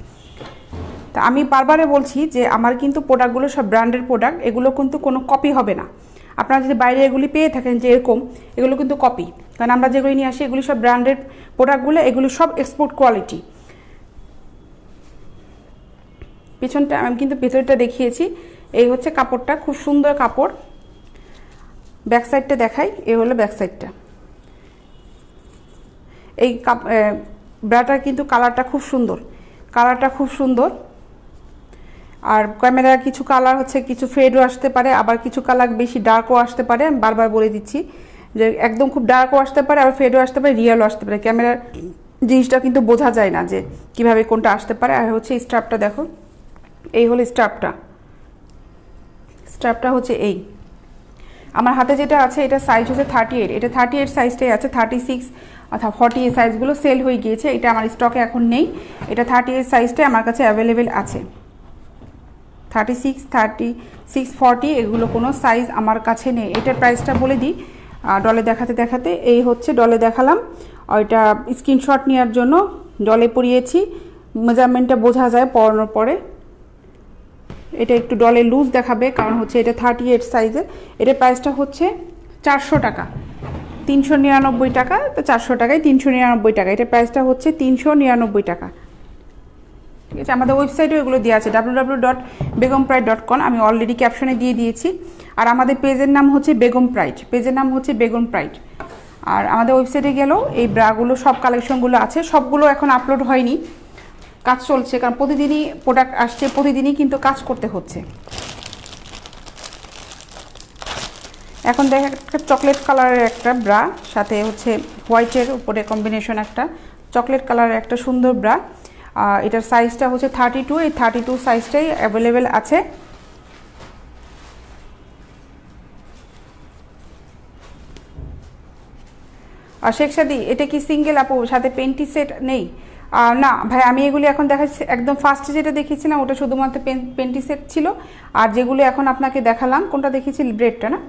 তা আমি বারবারে বলছি যে আমার কিন্তু প্রোডাক্টগুলো সব ব্র্যান্ডের প্রোডাক্ট, এগুলো কিন্তু কোনো কপি হবে না। আপনারা যদি বাইরে এগুলি পেয়ে থাকেন যে এরকম, এগুলো কিন্তু কপি, কারণ আমরা যেগুলি নিয়ে আসি এগুলি সব ব্র্যান্ডেড প্রোডাক্টগুলো, এগুলো সব এক্সপোর্ট কোয়ালিটি। পিছনটা আমি কিন্তু ভেতরটা দেখিয়েছি। এই হচ্ছে কাপড়টা, খুব সুন্দর কাপড়। ব্যাক সাইডটা দেখাই, এই হলো ব্যাক সাইডটা। এই ব্রাটার কিন্তু কালারটা খুব সুন্দর, কালারটা খুব সুন্দর। আর ক্যামেরার কিছু কালার হচ্ছে কিছু ফেডও আসতে পারে, আবার কিছু কালার বেশি ডার্কও আসতে পারে। আমি বারবার বলে দিচ্ছি যে একদম খুব ডার্কও আসতে পারে, আবার ফেডও আসতে পারে, রিয়েলও আসতে পারে। ক্যামেরার জিনিসটা কিন্তু বোঝা যায় না যে কিভাবে কোনটা আসতে পারে। আর হচ্ছে স্ট্রাপটা দেখো, এই হলো স্ট্রাপটা। স্ট্রাপটা হচ্ছে এই, আমার হাতে যেটা আছে এটা সাইজ হচ্ছে 38, এটা 38 সাইজটাই আছে। 36 অর্থাৎ 40 এই সাইজগুলো সেল হয়ে গিয়েছে, এটা আমার স্টকে এখন নেই। এটা 38 সাইজটাই আমার কাছে অ্যাভেলেবেল আছে। 36, 36, 40 এগুলো কোনো সাইজ আমার কাছে নেই। এটার প্রাইসটা বলে দিই ডলে দেখাতে দেখাতে। এই হচ্ছে ডলে দেখালাম, ওইটা স্ক্রিনশট নেওয়ার জন্য ডলে পরিয়েছি, মেজারমেন্টটা বোঝা যায় পরানোর পরে। এটা একটু ডলে লুজ দেখাবে কারণ হচ্ছে এটা 38 সাইজের। এটার প্রাইসটা হচ্ছে 400 টাকা, 399 টাকা। তো 400 টাকায় 399 টাকা, এটার প্রাইসটা হচ্ছে 399 টাকা, ঠিক আছে? আমাদের ওয়েবসাইটেও এগুলো দেওয়া আছে www.begumpride.com, আমি অলরেডি ক্যাপশনে দিয়ে দিয়েছি। আর আমাদের পেজের নাম হচ্ছে বেগম প্রাইড, পেজের নাম হচ্ছে বেগম প্রাইড। আর আমাদের ওয়েবসাইটে গেলেও এই ব্রাগুলো সব কালেকশনগুলো আছে, সবগুলো এখন আপলোড হয়নি, কাজ চলছে, কারণ প্রতিদিনই প্রোডাক্ট আসছে, প্রতিদিনই কিন্তু কাজ করতে হচ্ছে। এখন দেখা একটা চকলেট কালারের একটা ব্রা, সাথে হচ্ছে হোয়াইটের উপরে কম্বিনেশন একটা চকলেট কালারের একটা সুন্দর ব্রা। এটার সাইজটা হচ্ছে 32, এই 32 সাইজটাই অ্যাভেলেবেল আছে। আর শেখ সাদি, এটা কি সিঙ্গেল আপু, সাথে পেন্টি সেট নেই? না ভাই, আমি এগুলি এখন দেখাচ্ছি, একদম ফার্স্টে যেটা দেখিয়েছিলাম ওটা শুধুমাত্র পেন্টি সেট ছিল। আর যেগুলো এখন আপনাকে দেখালাম, কোনটা দেখিয়েছি ব্রেডটা না,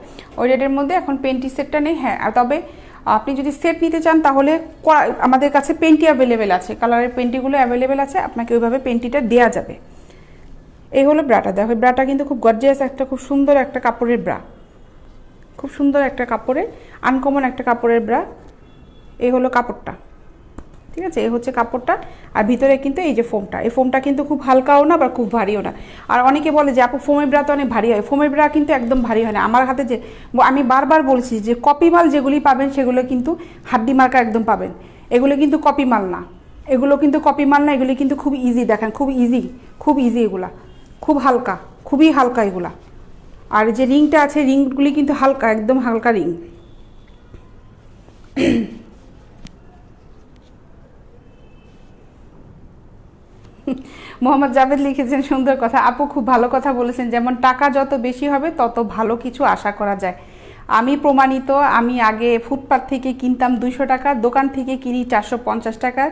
ওই রেডের মধ্যে এখন পেন্টি সেটটা নেই। হ্যাঁ, তবে আপনি যদি সেট নিতে চান তাহলে আমাদের কাছে পেন্টি অ্যাভেলেবেল আছে, কালারের পেন্টিগুলো অ্যাভেলেবেল আছে, আপনাকে ওইভাবে পেন্টিটা দেওয়া যাবে। এই হলো ব্রাটা, দেখো ব্রাটা কিন্তু খুব গর্জিয়াস একটা, খুব সুন্দর একটা কাপড়ের ব্রা, খুব সুন্দর একটা কাপড়ের, আনকমন একটা কাপড়ের ব্রা। এই হলো কাপড়টা, ঠিক আছে? এই হচ্ছে কাপড়টা। আর ভিতরে কিন্তু এই যে ফোমটা, এই ফোমটা কিন্তু খুব হালকাও না আবার খুব ভারীও না। আর অনেকে বলে যে আপু ফোমের ব্রা তো অনেক ভারী হয়, ফোমের ব্রা কিন্তু একদম ভারী হয় না। আমার হাতে যে, আমি বারবার বলছি যে কপি মাল যেগুলি পাবেন সেগুলো কিন্তু হাড্ডি মার্কা একদম পাবেন, এগুলো কিন্তু কপি মাল না, এগুলো কিন্তু কপি মাল না, এগুলি কিন্তু খুব ইজি, দেখেন খুব ইজি, খুব ইজি, এগুলা খুব হালকা, খুবই হালকা এগুলা। আর যে রিংটা আছে, রিংগুলি কিন্তু হালকা, একদম হালকা রিং। মোহাম্মদ জাভেদ লিখেছেন সুন্দর কথা, আপু খুব ভালো কথা বলেছেন, যেমন টাকা যত বেশি হবে তত ভালো কিছু আশা করা যায়। আমি প্রমাণিত, আমি আগে ফুটপাথ থেকে কিনতাম 200 টাকা, দোকান থেকে কিনি 450 টাকা,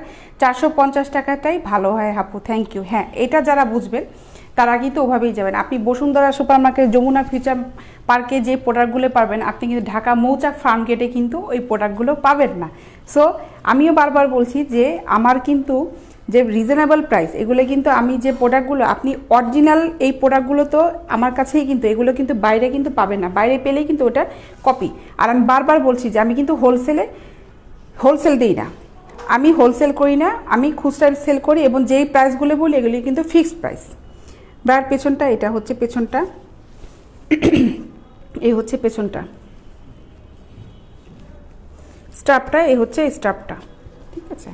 450 টাকাটাই ভালো হয় আপু, থ্যাংক ইউ। হ্যাঁ, এটা যারা বুঝবেন তারা কিন্তু ওভাবেই যাবেন। আপনি Bashundhara super market, Jamuna future পার্কে যে প্রোডাক্টগুলো পাবেন, আপনি কিন্তু ঢাকা মৌচাক ফার্ম গেটে কিন্তু ওই প্রোডাক্টগুলো পাবেন না। সো আমিও বারবার বলছি যে আমার কিন্তু যে রিজনেবল প্রাইস, এগুলো কিন্তু আমি যে প্রোডাক্টগুলো, আপনি অরিজিনাল এই প্রোডাক্টগুলো তো আমার কাছেই, কিন্তু এগুলো কিন্তু বাইরে কিন্তু পাবেন না, বাইরে পেলেই কিন্তু ওটা কপি। আর আমি বারবার বলছি যে আমি কিন্তু হোলসেল দিই না, আমি হোলসেল করি না, আমি খুচরা সেল করি, এবং যেই প্রাইসগুলো বলি এগুলি কিন্তু ফিক্সড প্রাইস। ব্রার পেছনটা, এটা হচ্ছে পেছনটা, এই হচ্ছে পেছনটা, স্ট্রাপটা, এই হচ্ছে স্ট্রাপটা, ঠিক আছে?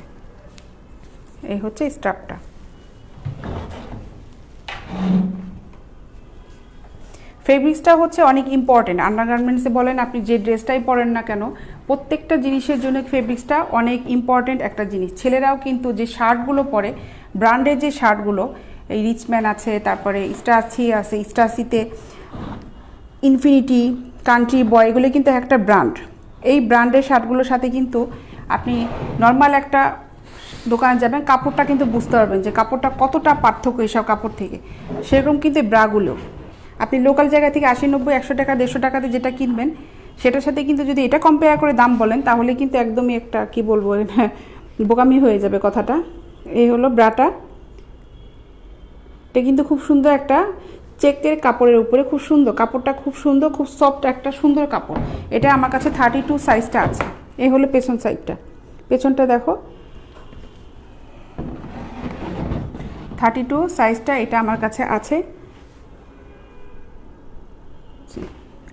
এই হচ্ছে স্ট্রাপটা। ফেব্রিক্সটা হচ্ছে অনেক ইম্পর্টেন্ট। আন্ডারগার্মেন্টসে বলেন, আপনি যে ড্রেসটাই পরেন না কেন, প্রত্যেকটা জিনিসের জন্য ফেব্রিক্সটা অনেক ইম্পর্টেন্ট একটা জিনিস। ছেলেরাও কিন্তু যে শার্টগুলো পরে, ব্র্যান্ডের যে শার্টগুলো, এই রিচম্যান আছে, তারপরে স্টাসি আছে, স্টাসিতে ইনফিনিটি, কান্ট্রি বয়, এগুলো কিন্তু একটা ব্র্যান্ড। এই ব্র্যান্ডের শার্টগুলোর সাথে কিন্তু আপনি নর্মাল একটা দোকানে যাবেন, কাপড়টা কিন্তু বুঝতে পারবেন যে কাপড়টা কতটা পার্থক্য এইসব কাপড় থেকে। সেরকম কিন্তু ব্রাগুলো আপনি লোকাল জায়গা থেকে 80, 90, 100 টাকা, 150 টাকাতে যেটা কিনবেন সেটার সাথে কিন্তু যদি এটা কম্পেয়ার করে দাম বলেন তাহলে কিন্তু একদমই একটা কি বলবো বোকামি হয়ে যাবে কথাটা। এই হলো ব্রাটা, এটা কিন্তু খুব সুন্দর একটা চেকের কাপড়ের উপরে, খুব সুন্দর কাপড়টা, খুব সুন্দর, খুব সফট একটা সুন্দর কাপড়। এটা আমার কাছে 32 সাইজটা আছে। এই হলো পেছন সাইডটা, পেছনটা দেখো 32 সাইজটা এটা আমার কাছে আছে।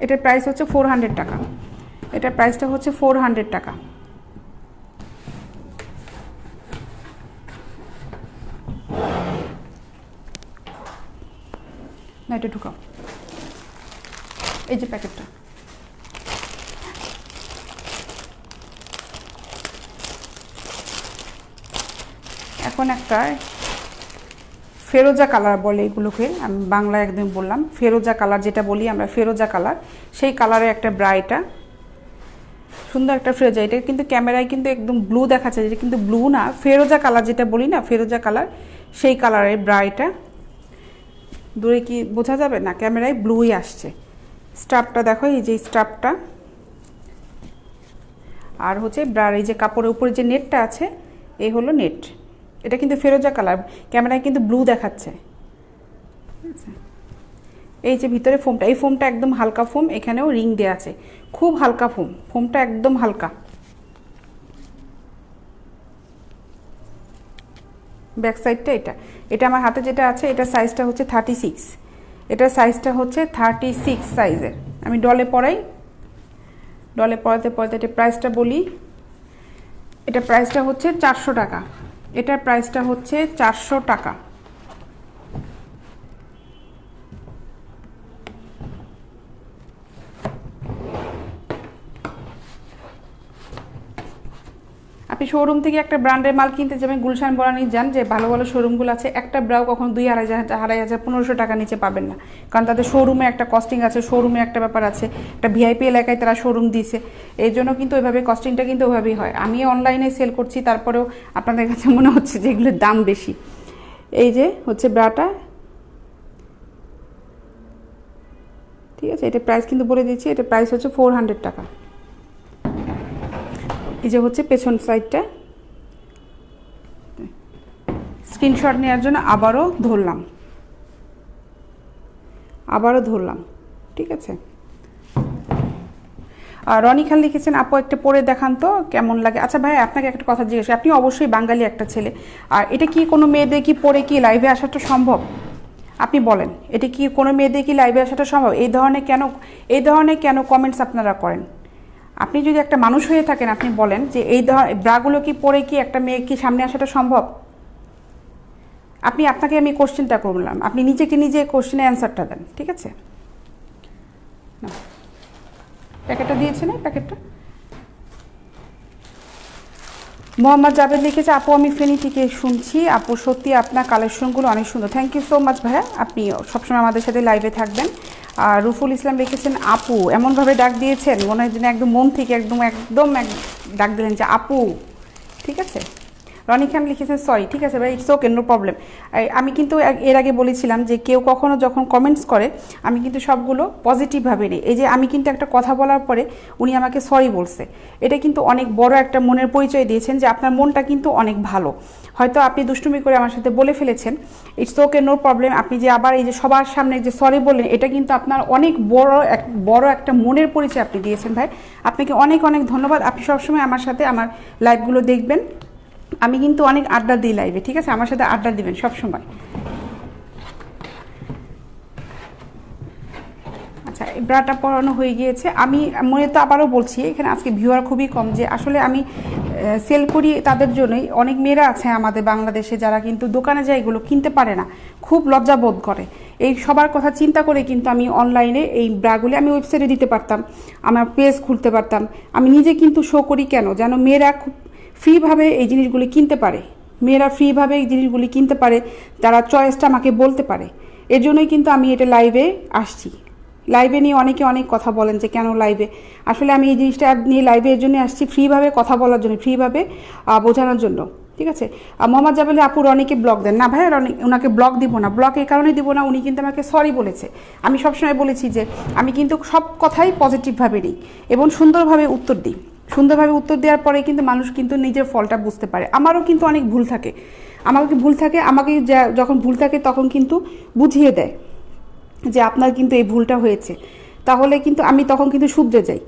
এটার প্রাইস হচ্ছে 400 টাকা। এটার প্রাইসটা হচ্ছে 400 টাকা। না এটা ঢুকাও, এই যে প্যাকেটটা, এখন একটা ফেরোজা কালার বলে এগুলোকে, আমি বাংলা একদম বললাম ফেরোজা কালার, যেটা বলি আমরা ফেরোজা কালার, সেই কালারের একটা ব্রা। এটা সুন্দর একটা ফেরোজা, এটা কিন্তু ক্যামেরায় কিন্তু একদম ব্লু দেখাচ্ছে, এটা কিন্তু ব্লু না, ফেরোজা কালার যেটা বলি না, ফেরোজা কালার, সেই কালারের ব্রা। এটা দূরে কি বোঝা যাবে না, ক্যামেরায় ব্লুই আসছে। স্ট্রাপটা দেখো, এই যে স্ট্রাপটা, আর হচ্ছে ব্রার এই যে কাপড়ের উপরে যে নেটটা আছে, এই হলো নেট। এটা কিন্তু ফেরোজা কালার, ক্যামেরায় কিন্তু ব্লু দেখাচ্ছে। এই যে ভিতরে ফোমটা, এই ফোমটা একদম হালকা ফোম, এখানেও রিং দেওয়া আছে, খুব হালকা ফোম, ফোমটা একদম হালকা। ব্যাক সাইডটা এটা, এটা আমার হাতে যেটা আছে এটা সাইজটা হচ্ছে 36, এটা সাইজটা হচ্ছে 36 সাইজের। আমি ডলে পরাই, ডলে পরাতে পরাতে এটা প্রাইসটা বলি। এটা প্রাইসটা হচ্ছে 400 টাকা। এটার প্রাইসটা হচ্ছে 400 টাকা। আপনি শোরুম থেকে একটা ব্র্যান্ডের মাল কিনতে যাবেন, গুলশান বনানী যান, যে ভালো ভালো শোরুমগুলো আছে, একটা ব্রাও কখনো 2,500, 1500 টাকা নিচে পাবেন না, কারণ তাদের শোরুমে একটা কস্টিং আছে, শোরুমে একটা ব্যাপার আছে, একটা ভিআইপি এলাকায় তারা শোরুম দিয়েছে, এই জন্য কিন্তু ওইভাবে কস্টিংটা কিন্তু ওইভাবেই হয়। আমি অনলাইনে সেল করছি, তারপরেও আপনাদের কাছে মনে হচ্ছে যে এগুলোর দাম বেশি। এই যে হচ্ছে ব্রাটা, ঠিক আছে, এটা প্রাইস কিন্তু বলে দিচ্ছি, এটা প্রাইস হচ্ছে 400 টাকা। এই যে হচ্ছে পেছন সাইডটা, স্ক্রিনশট নেওয়ার জন্য আবারও ধরলাম, ঠিক আছে। রনি খান লিখেছেন, আপু একটা পরে দেখান তো কেমন লাগে। আচ্ছা ভাই, আপনাকে একটা কথা জিজ্ঞেস, আপনি অবশ্যই বাঙালি একটা ছেলে, আর এটা কি কোনো মেয়েদের কি পরে কি লাইভে আসাটা সম্ভব? আপনি বলেন, এটা কি কোনো মেয়েদের কি লাইভে আসাটা সম্ভব? এই ধরনের কেন কমেন্টস আপনারা করেন? আপনি যদি একটা মানুষ হয়ে থাকেন, আপনি বলেন যে এই ধরনের ব্রাগুলো কি পরে কি একটা মেয়ে কি সামনে আসাটা সম্ভব? আপনাকে আমি কোশ্চেনটা করলাম, আপনি নিজে কোশ্চেনের অ্যান্সারটা দেন, ঠিক আছে? না, প্যাকেটটা দিয়েছে না, প্যাকেটটা। মোহাম্মদ জাভেদ লিখেছে, আপু আমি ফেনী থেকে শুনছি, আপু সত্যি আপনার কালেকশনগুলো অনেক সুন্দর। থ্যাংক ইউ সো মাচ ভাইয়া, আপনি সবসময় আমাদের সাথে লাইভে থাকবেন। আর রুফুল ইসলাম লিখেছেন, আপু এমনভাবে ডাক দিয়েছেন মনে হয় যেন একদম মন থেকে একদম ডাক দিলেন যে আপু, ঠিক আছে। রনি খান লিখেছেন, সরি, ঠিক আছে ভাই, ইটস ওকে, নো প্রবলেম। আমি কিন্তু এর আগে বলেছিলাম যে কেউ কখনো যখন কমেন্টস করে আমি কিন্তু সবগুলো পজিটিভভাবে নিই। এই যে আমি কিন্তু একটা কথা বলার পরে উনি আমাকে সরি বলছে, এটা কিন্তু অনেক বড় একটা মনের পরিচয় দিয়েছেন যে আপনার মনটা কিন্তু অনেক ভালো। হয়তো আপনি দুষ্টুমি করে আমার সাথে বলে ফেলেছেন, ইটস ওকে, নো প্রবলেম। আপনি যে আবার এই যে সবার সামনে যে সরি বললেন, এটা কিন্তু আপনার অনেক বড় একটা মনের পরিচয় আপনি দিয়েছেন ভাই। আপনাকে অনেক ধন্যবাদ। আপনি সবসময় আমার সাথে আমার লাইভগুলো দেখবেন, আমি কিন্তু অনেক আড্ডা দিই লাইভে, ঠিক আছে, আমার সাথে আড্ডা দিবেন সবসময়। আচ্ছা, এই ব্রাটা পরানো হয়ে গিয়েছে। আমি মনে তো আবারও বলছি, এখানে আজকে ভিউয়ার খুবই কম, যে আসলে আমি সেল করি তাদের জন্যই। অনেক মেয়েরা আছে আমাদের বাংলাদেশে যারা কিন্তু দোকানে যায় এগুলো কিনতে পারে না, খুব লজ্জা বোধ করে। এই সবার কথা চিন্তা করে কিন্তু আমি অনলাইনে এই ব্রাগুলি আমি ওয়েবসাইটে দিতে পারতাম, আমার পেজ খুলতে পারতাম। আমি নিজে কিন্তু শো করি কেন, যেন মেয়েরা খুব ফ্রিভাবে এই জিনিসগুলি কিনতে পারে, তারা চয়েসটা আমাকে বলতে পারে। এর জন্যই কিন্তু আমি এটা লাইভে আসছি, লাইভে নিয়ে অনেকে অনেক কথা বলেন যে কেন লাইভে, আসলে আমি এই জিনিসটা নিয়ে লাইভে এর জন্য আসছি ফ্রিভাবে কথা বলার জন্য, ফ্রিভাবে বোঝানোর জন্য, ঠিক আছে। মোহাম্মদ জাবেল আপুর অনেকে ব্লগ দেন না ভাইয়া, ওনাকে ব্লগ দিব না, ব্লগ এই কারণে দিব না, উনি কিন্তু আমাকে সরি বলেছে। আমি সবসময় বলেছি যে আমি কিন্তু সব কথাই পজিটিভভাবে নিই এবং সুন্দরভাবে উত্তর দিই। সুন্দরভাবে উত্তর দেওয়ার পরে কিন্তু মানুষ কিন্তু নিজের ফলটা বুঝতে পারে। আমারও কিন্তু অনেক ভুল থাকে, আমাকে যখন ভুল থাকে তখন কিন্তু বুঝিয়ে দেয় যে আপনার কিন্তু এই ভুলটা হয়েছে, তাহলে কিন্তু আমি তখন কিন্তু শুধরে যাই।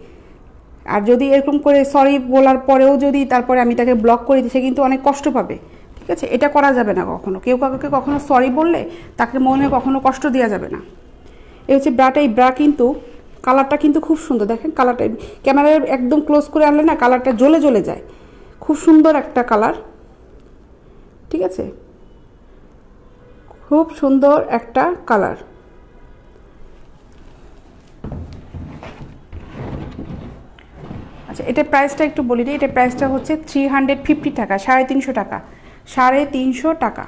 আর যদি এরকম করে সরি বলার পরেও যদি তারপরে আমি তাকে ব্লক করে দিই, সে কিন্তু অনেক কষ্ট পাবে, ঠিক আছে। এটা করা যাবে না কখনো, কেউ কাউকে কখনো সরি বললে তাকে মনে কখনো কষ্ট দেওয়া যাবে না। এই হচ্ছে ব্রাটা। এই ব্রা কিন্তু কালারটা কিন্তু খুব সুন্দর, দেখেন কালারটা ক্যামেরায় একদম ক্লোজ করে আনলে না কালারটা জ্বলে জ্বলে যায়, খুব সুন্দর একটা কালার, ঠিক আছে, খুব সুন্দর একটা কালার। আচ্ছা, এটার প্রাইসটা একটু বলি দিই। এটার প্রাইসটা হচ্ছে 350 টাকা, 350 টাকা, 350 টাকা।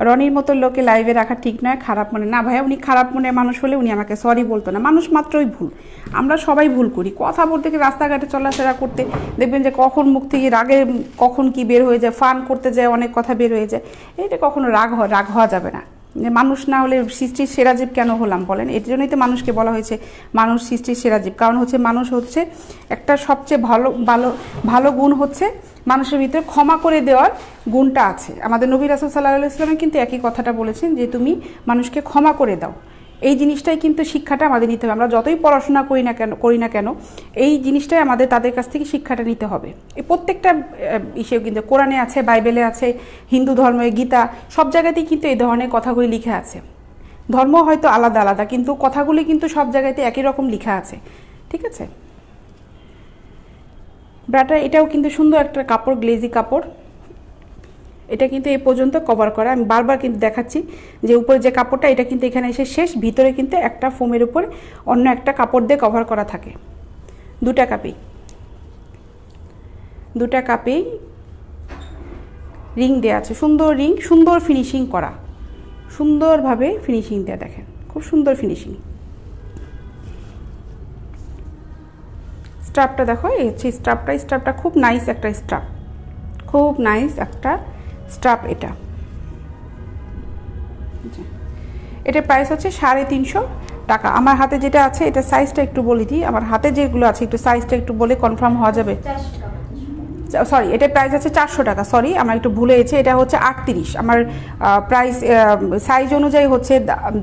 রনির মতো লোকে লাইভে রাখা ঠিক নয়, খারাপ মনে না ভাইয়া, উনি খারাপ মনের মানুষ হলে উনি আমাকে সরি বলতো না। মানুষ মাত্রই ভুল, আমরা সবাই ভুল করি। কথা বলতে গিয়ে রাস্তাঘাটে চলাফেরা করতে দেখবেন যে কখন মুখ থেকে রাগে কখন কি বের হয়ে যায়, ফান করতে যায় অনেক কথা বের হয়ে যায়। এটা কখনো রাগ হওয়া যাবে না। মানুষ না হলে সৃষ্টির সেরা জীব কেন হলাম বলেন? এর জন্যই তো মানুষকে বলা হয়েছে মানুষ সৃষ্টির সেরা জীব। কারণ হচ্ছে মানুষ হচ্ছে একটা সবচেয়ে ভালো ভালো ভালো গুণ হচ্ছে মানুষের ভিতরে ক্ষমা করে দেওয়ার গুণটা আছে। আমাদের নবী রাসূল সাল্লাল্লাহু আলাইহি ওয়াসাল্লাম কিন্তু একই কথাটা বলেছেন যে তুমি মানুষকে ক্ষমা করে দাও। এই জিনিসটাই কিন্তু শিক্ষাটা আমাদের নিতে হবে। আমরা যতই পড়াশোনা করি না কেন এই জিনিসটাই আমাদের তাদের কাছ থেকে শিক্ষাটা নিতে হবে। এই প্রত্যেকটা ইসেও কিন্তু কোরআনে আছে, বাইবেলে আছে, হিন্দু ধর্মে গীতা, সব জায়গাতেই কিন্তু এই ধরনের কথাগুলি লিখে আছে। ধর্ম হয়তো আলাদা আলাদা, কিন্তু কথাগুলি কিন্তু সব জায়গাতে একই রকম লেখা আছে, ঠিক আছে। ব্রাটা এটাও কিন্তু সুন্দর একটা কাপড়, গ্লেজি কাপড়। এটা কিন্তু এই পর্যন্ত কভার করা, আমি বারবার কিন্তু দেখাচ্ছি যে উপরে যে কাপড়টা এটা কিন্তু এখানে এসে শেষ, ভিতরে কিন্তু একটা ফোমের উপরে অন্য একটা কাপড় দিয়ে কভার করা থাকে। দুটা কাপেই রিং দেওয়া আছে, সুন্দর রিং, সুন্দর ফিনিশিং করা, সুন্দরভাবে ফিনিশিং দেওয়া, দেখেন খুব সুন্দর ফিনিশিং। স্ট্রাপটা দেখো, এই হচ্ছে স্ট্রাপটা খুব নাইস একটা স্ট্রাপ, খুব নাইস একটা স্ট্রাপ। এটার প্রাইস হচ্ছে 350 টাকা। আমার হাতে যেটা আছে এটা সাইজটা একটু বলে দিই, আমার হাতে যেগুলো আছে একটু সাইজটা একটু বলে কনফার্ম হওয়া যাবে। সরি, এটার প্রাইস আছে 400 টাকা, সরি আমার একটু ভুলে গেছে, এটা হচ্ছে 38। আমার প্রাইস সাইজ অনুযায়ী হচ্ছে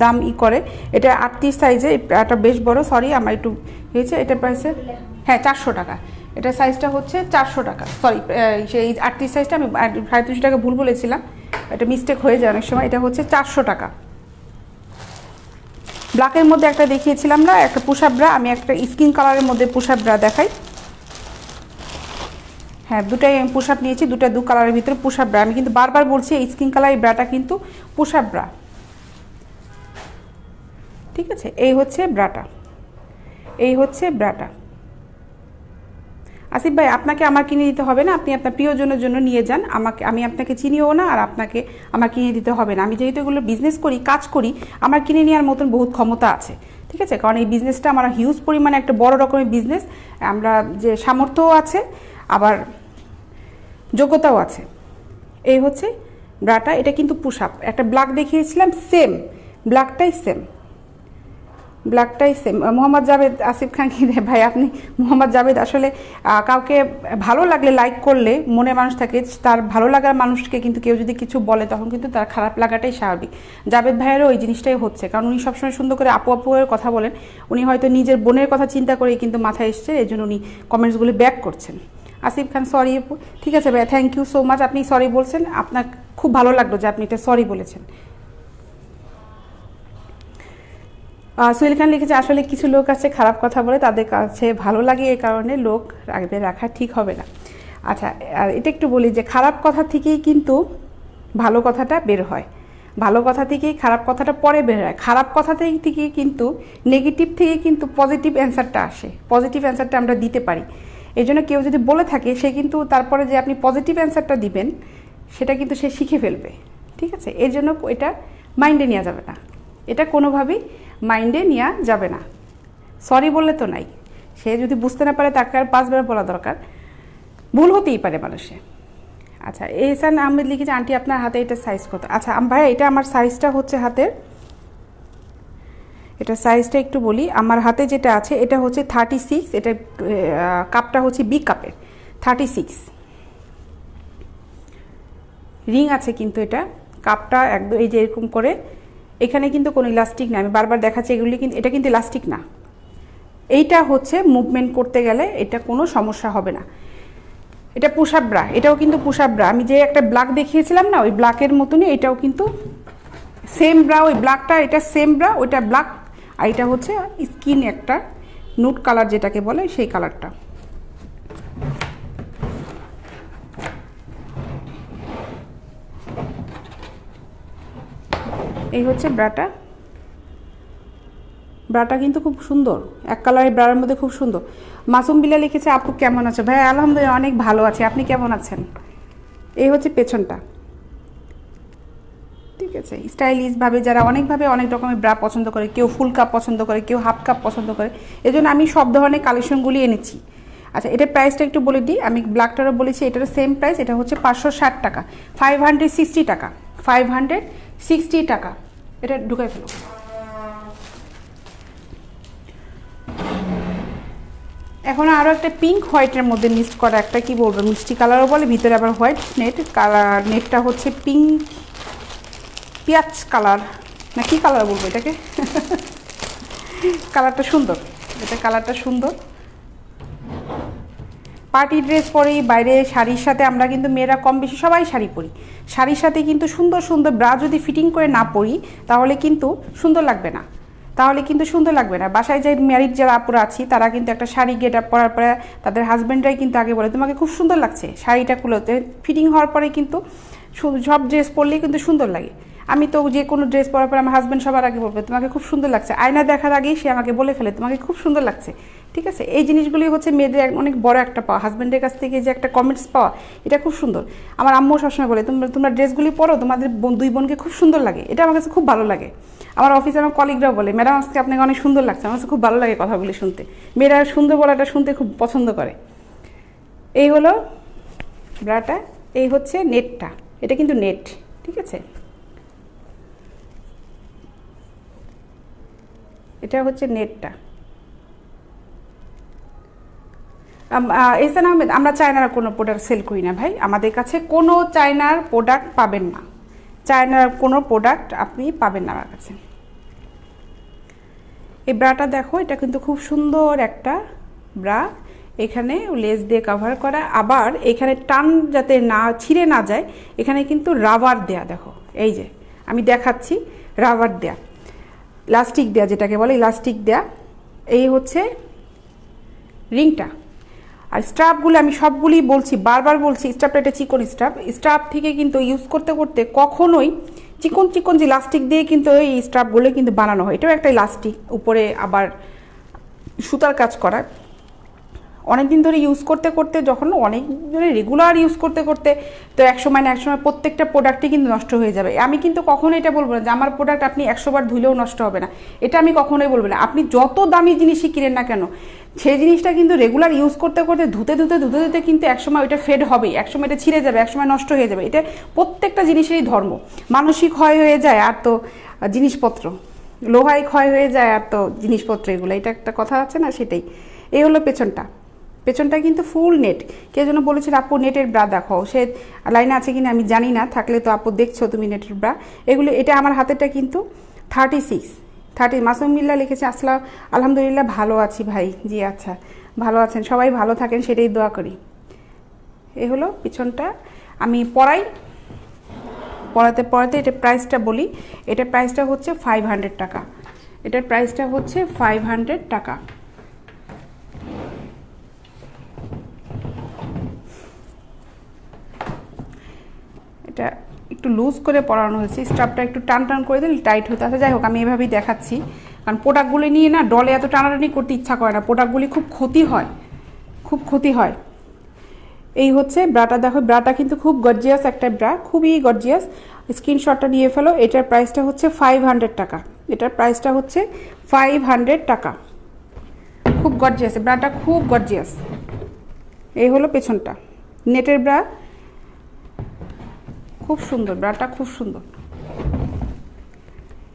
দাম করে, এটা 38 সাইজে, এটা বেশ বড়, সরি আমার একটু হয়েছে। এটার প্রাইসে হ্যাঁ 400 টাকা, এটা সাইজটা হচ্ছে 400 টাকা, সরি সেই 38 সাইজটা আমি 350 টাকা ভুল বলেছিলাম, এটা মিস্টেক হয়ে যায় অনেক সময়। এটা হচ্ছে 400 টাকা। ব্ল্যাকের মধ্যে একটা দেখিয়েছিলাম না, একটা পুশ-আপ ব্রা, আমি একটা স্কিন কালারের মধ্যে পুশ-আপ ব্রা দেখাই। হ্যাঁ, দুটাই আমি পুশ-আপ নিয়েছি, দু কালারের ভিতরে পুশ-আপ ব্রা। আমি কিন্তু বারবার বলছি এই স্কিন কালার ব্রাটা কিন্তু পুশ-আপ ব্রা, ঠিক আছে। এই হচ্ছে ব্রাটা। আসিফ ভাই, আপনাকে আমার কিনে দিতে হবে না, আপনি আপনার প্রিয়জনের জন্য নিয়ে যান, আমি আপনাকে চিনিও না, আর আপনাকে আমার কিনে দিতে হবে না। আমি যেহেতু এগুলো বিজনেস করি, কাজ করি, আমার কিনে নেওয়ার মতন বহুত ক্ষমতা আছে, ঠিক আছে। কারণ এই বিজনেসটা আমার হিউজ পরিমাণে একটা বড় রকমের বিজনেস, আমরা যে সামর্থ্যও আছে আবার যোগ্যতাও আছে। এই হচ্ছে ব্রাটা, এটা কিন্তু পুশ-আপ। একটা ব্ল্যাক দেখিয়েছিলাম, সেম ব্ল্যাকটাই সেম। মোহাম্মদ জাবেদ, আসিফ খান কি রে ভাই আপনি? মোহাম্মদ জাবেদ, আসলে কাউকে ভালো লাগলে লাইক করলে মনে মানুষ থাকে, তার ভালো লাগার মানুষকে কিন্তু কেউ যদি কিছু বলে তখন কিন্তু তার খারাপ লাগাটাই স্বাভাবিক। জাবেদ ভাইয়েরও ওই জিনিসটাই হচ্ছে, কারণ উনি সবসময় সুন্দর করে আপু এর কথা বলেন, উনি হয়তো নিজের বোনের কথা চিন্তা করেই কিন্তু মাথায় এসছে, এই জন্য উনি কমেন্টসগুলি ব্যাক করছেন। আসিফ খান, সরি আপু, ঠিক আছে ভাই, থ্যাংক ইউ সো মাচ, আপনি সরি বলছেন, আপনার খুব ভালো লাগলো যে আপনি এটা সরি বলেছেন। সোহেল খান লিখেছে, আসলে কিছু লোক আছে খারাপ কথা বলে, তাদের কাছে ভালো লাগে, এই কারণে লোক রাখা ঠিক হবে না। আচ্ছা, আর এটা একটু বলি যে খারাপ কথা থেকেই কিন্তু ভালো কথাটা বের হয়, ভালো কথা থেকেই খারাপ কথাটা পরে বের হয়, খারাপ কথা থেকে কিন্তু নেগেটিভ থেকে কিন্তু পজিটিভ অ্যান্সারটা আসে, পজিটিভ অ্যান্সারটা আমরা দিতে পারি। এই জন্য কেউ যদি বলে থাকে, সে কিন্তু তারপরে যে আপনি পজিটিভ অ্যান্সারটা দিবেন সেটা কিন্তু সে শিখে ফেলবে, ঠিক আছে। এর জন্য এটা মাইন্ডে নেওয়া যাবে না, এটা কোনোভাবেই মাইন্ডে নেওয়া যাবে না। সরি বললে তো নাই, সে যদি বুঝতে না পারে তাকে আর 5 বার বলা দরকার, ভুল হতেই পারে মানুষে। আচ্ছা, এহসান আহমেদ লিখেছে আন্টি আপনার হাতে এটা সাইজ কত? আচ্ছা ভাই, এটা আমার সাইজটা হচ্ছে হাতের, এটা সাইজটা একটু বলি। আমার হাতে যেটা আছে এটা হচ্ছে 36, এটা কাপটা হচ্ছে বি কাপের 36। রিং আছে কিন্তু এটা কাপটা একদম এই যে এরকম করে, এখানে কিন্তু কোনো ইলাস্টিক না, আমি বারবার দেখাচ্ছি এগুলি, কিন্তু এটা কিন্তু ইলাস্টিক না। এইটা হচ্ছে মুভমেন্ট করতে গেলে এটা কোনো সমস্যা হবে না। এটা পুশ আপ ব্রা, এটাও কিন্তু পুশ আপ ব্রা। আমি যে একটা ব্ল্যাক দেখিয়েছিলাম না, ওই ব্ল্যাকের মতনই এটাও কিন্তু সেম ব্রা, ওই ব্ল্যাকটা এটা সেম ব্রা, ওইটা ব্ল্যাক, আর এটা হচ্ছে স্কিন একটা নুট কালার যেটাকে বলে সেই কালারটা। এই হচ্ছে ব্রাটা, ব্রাটা কিন্তু খুব সুন্দর, এক কালারের ব্রার মধ্যে খুব সুন্দর। মাসুম বিল্লা লিখেছে আপু কেমন আছো? ভাই আলহামদুলিল্লাহ অনেক ভালো আছে, আপনি কেমন আছেন? এই হচ্ছে পেছনটা, ঠিক আছে। স্টাইলিশভাবে যারা অনেকভাবে অনেক রকমের ব্রা পছন্দ করে, কেউ ফুল কাপ পছন্দ করে, কেউ হাফ কাপ পছন্দ করে, এজন্য আমি সব ধরনের কালেকশনগুলি এনেছি। আচ্ছা, এটার প্রাইসটা একটু বলে দিই, আমি ব্ল্যাকটারও বলেছি এটারও সেম প্রাইস, এটা হচ্ছে 560 টাকা, 560 টাকা, 560 টাকা। এটা ঢুকাই ফেলো। এখন আরও একটা পিঙ্ক হোয়াইটের মধ্যে মিক্সড করা একটা, কি বলবো, মিষ্টি কালারও বলে, ভিতরে আবার হোয়াইট নেট কালার, নেটটা হচ্ছে পিঙ্ক পেঁয়াজ কালার না কি কালার বলবো এটাকে কালারটা সুন্দর, এটা কালারটা সুন্দর। পার্টি ড্রেস পরি, বাইরে শাড়ির সাথে আমরা কিন্তু মেয়েরা কম বেশি সবাই শাড়ি পরি, শাড়ির সাথে কিন্তু সুন্দর সুন্দর ব্রা যদি ফিটিং করে না পরি তাহলে কিন্তু সুন্দর লাগবে না, তাহলে কিন্তু সুন্দর লাগবে না। বাসায় যে ম্যারিড যারা আপুরা আছি তারা কিন্তু একটা শাড়ি গেট আপ পরার পরে তাদের হাজব্যান্ডরাই কিন্তু আগে বলে তোমাকে খুব সুন্দর লাগছে, শাড়িটা খুলোতে ফিটিং হওয়ার পরে কিন্তু সব ড্রেস পরলেই কিন্তু সুন্দর লাগে। আমি তো যে কোনো ড্রেস পরার পর আমার হাজব্যান্ড সবার আগে বলবে তোমাকে খুব সুন্দর লাগছে, আয়না দেখার আগেই সে আমাকে বলে ফেলে তোমাকে খুব সুন্দর লাগছে, ঠিক আছে। এই জিনিসগুলি হচ্ছে মেয়েদের অনেক বড় একটা পাওয়া, হাজব্যান্ডের কাছ থেকে যে একটা কমেন্টস পাওয়া, এটা খুব সুন্দর। আমার আম্মু সবসময় বলে তোমরা ড্রেসগুলি পরো, তোমাদের দুই বোনকে খুব সুন্দর লাগে, এটা আমার কাছে খুব ভালো লাগে। আমার অফিসে আমার কলিগরাও বলে ম্যাডাম আজকে আপনাকে অনেক সুন্দর লাগছে, আমার কাছে খুব ভালো লাগে কথাগুলি শুনতে, মেয়েরা সুন্দর বলাটা শুনতে খুব পছন্দ করে। এই হলো ব্রাটা, এই হচ্ছে নেটটা, এটা কিন্তু নেট, ঠিক আছে। এটা হচ্ছে নেটটা। এহসান আহমেদ, আমরা চায়নার কোনো প্রোডাক্ট সেল করি না ভাই, আমাদের কাছে কোনো চায়নার প্রোডাক্ট পাবেন না, চায়নার কোনো প্রোডাক্ট আপনি পাবেন না আমার কাছে। এই ব্রাটা দেখো, এটা কিন্তু খুব সুন্দর একটা ব্রা, এখানে লেস দিয়ে কভার করা, আবার এখানে টান যাতে না ছিঁড়ে না যায় এখানে কিন্তু রাবার দেয়া, দেখো এই যে আমি দেখাচ্ছি, রাবার দেয়া, ইলাস্টিক দেয়া যেটাকে বলে, ইলাস্টিক দেয়া। এই হচ্ছে রিংটা। আর স্ট্রাপগুলো আমি সবগুলি বলছি, বারবার বলছি, স্ট্রাপটা এটা চিকন স্ট্রাপ, স্ট্রাপ থেকে কিন্তু ইউজ করতে করতে কখনোই চিকন চিকন যে ইলাস্টিক দিয়ে কিন্তু এই স্ট্রাপগুলো কিন্তু বানানো হয়, এটাও একটা ইলাস্টিক, উপরে আবার সুতার কাজ করা। অনেক দিন ধরে ইউজ করতে করতে, যখন অনেক ধরে রেগুলার ইউজ করতে করতে, তো একসময় না একসময় প্রত্যেকটা প্রোডাক্টই কিন্তু নষ্ট হয়ে যাবে। আমি কিন্তু কখনোই এটা বলবো না যে আমার প্রোডাক্ট আপনি 100 বার ধুলেও নষ্ট হবে না, এটা আমি কখনোই বলবো না। আপনি যত দামি জিনিসই কিনেন না কেন, সেই জিনিসটা কিন্তু রেগুলার ইউজ করতে করতে ধুতে ধুতে ধুতে ধুতে কিন্তু একসময় ওইটা ফেড হবেই, একসময় এটা ছিঁড়ে যাবে, একসময় নষ্ট হয়ে যাবে। এটা প্রত্যেকটা জিনিসেরই ধর্ম, মানসিক ক্ষয় হয়ে যায় আর তো জিনিসপত্র, লোহায় ক্ষয় হয়ে যায় আর তো জিনিসপত্র, এগুলো এটা একটা কথা আছে না, সেটাই। এই হলো পেছনটা, পেছনটা কিন্তু ফুল নেট। কেউ যেন বলেছিল আপু নেটের ব্রা দেখাও, সে লাইনে আছে কিনা আমি জানি না, থাকলে তো আপু দেখছো তুমি নেটের ব্রা। এগুলো, এটা আমার হাতেরটা কিন্তু 36, 30। মাসুম বিল্লা লিখেছে আসসালাম, আলহামদুলিল্লাহ ভালো আছি ভাই। জি আচ্ছা, ভালো আছেন, সবাই ভালো থাকেন সেটাই দোয়া করি। এ হলো পিছনটা, আমি পড়াতে পড়াতে এটার প্রাইসটা বলি, এটার প্রাইসটা হচ্ছে 500 টাকা, এটার প্রাইসটা হচ্ছে 500 টাকা। এটা একটু লুজ করে পরানো হয়েছে, স্ট্রাপটা একটু টান টান করে দিলে টাইট হতে আসে। যাই হোক, আমি এভাবেই দেখাচ্ছি, কারণ প্রোডাক্টগুলি নিয়ে না ডলে এত টানাটানি করতে ইচ্ছা করে না, প্রোডাক্টগুলি খুব ক্ষতি হয়, খুব ক্ষতি হয়। এই হচ্ছে ব্রাটা, দেখো ব্রাটা কিন্তু খুব গর্জিয়াস একটা ব্রা, খুবই গর্জিয়াস। স্ক্রিনশটটা নিয়ে ফেলো, এটার প্রাইসটা হচ্ছে 500 টাকা। এটার প্রাইসটা হচ্ছে 500 টাকা। খুব গর্জিয়াস, ব্রাটা খুব গর্জিয়াস। এই হলো পেছনটা, নেটের ব্রা, খুব সুন্দর ব্রাটা, খুব সুন্দর।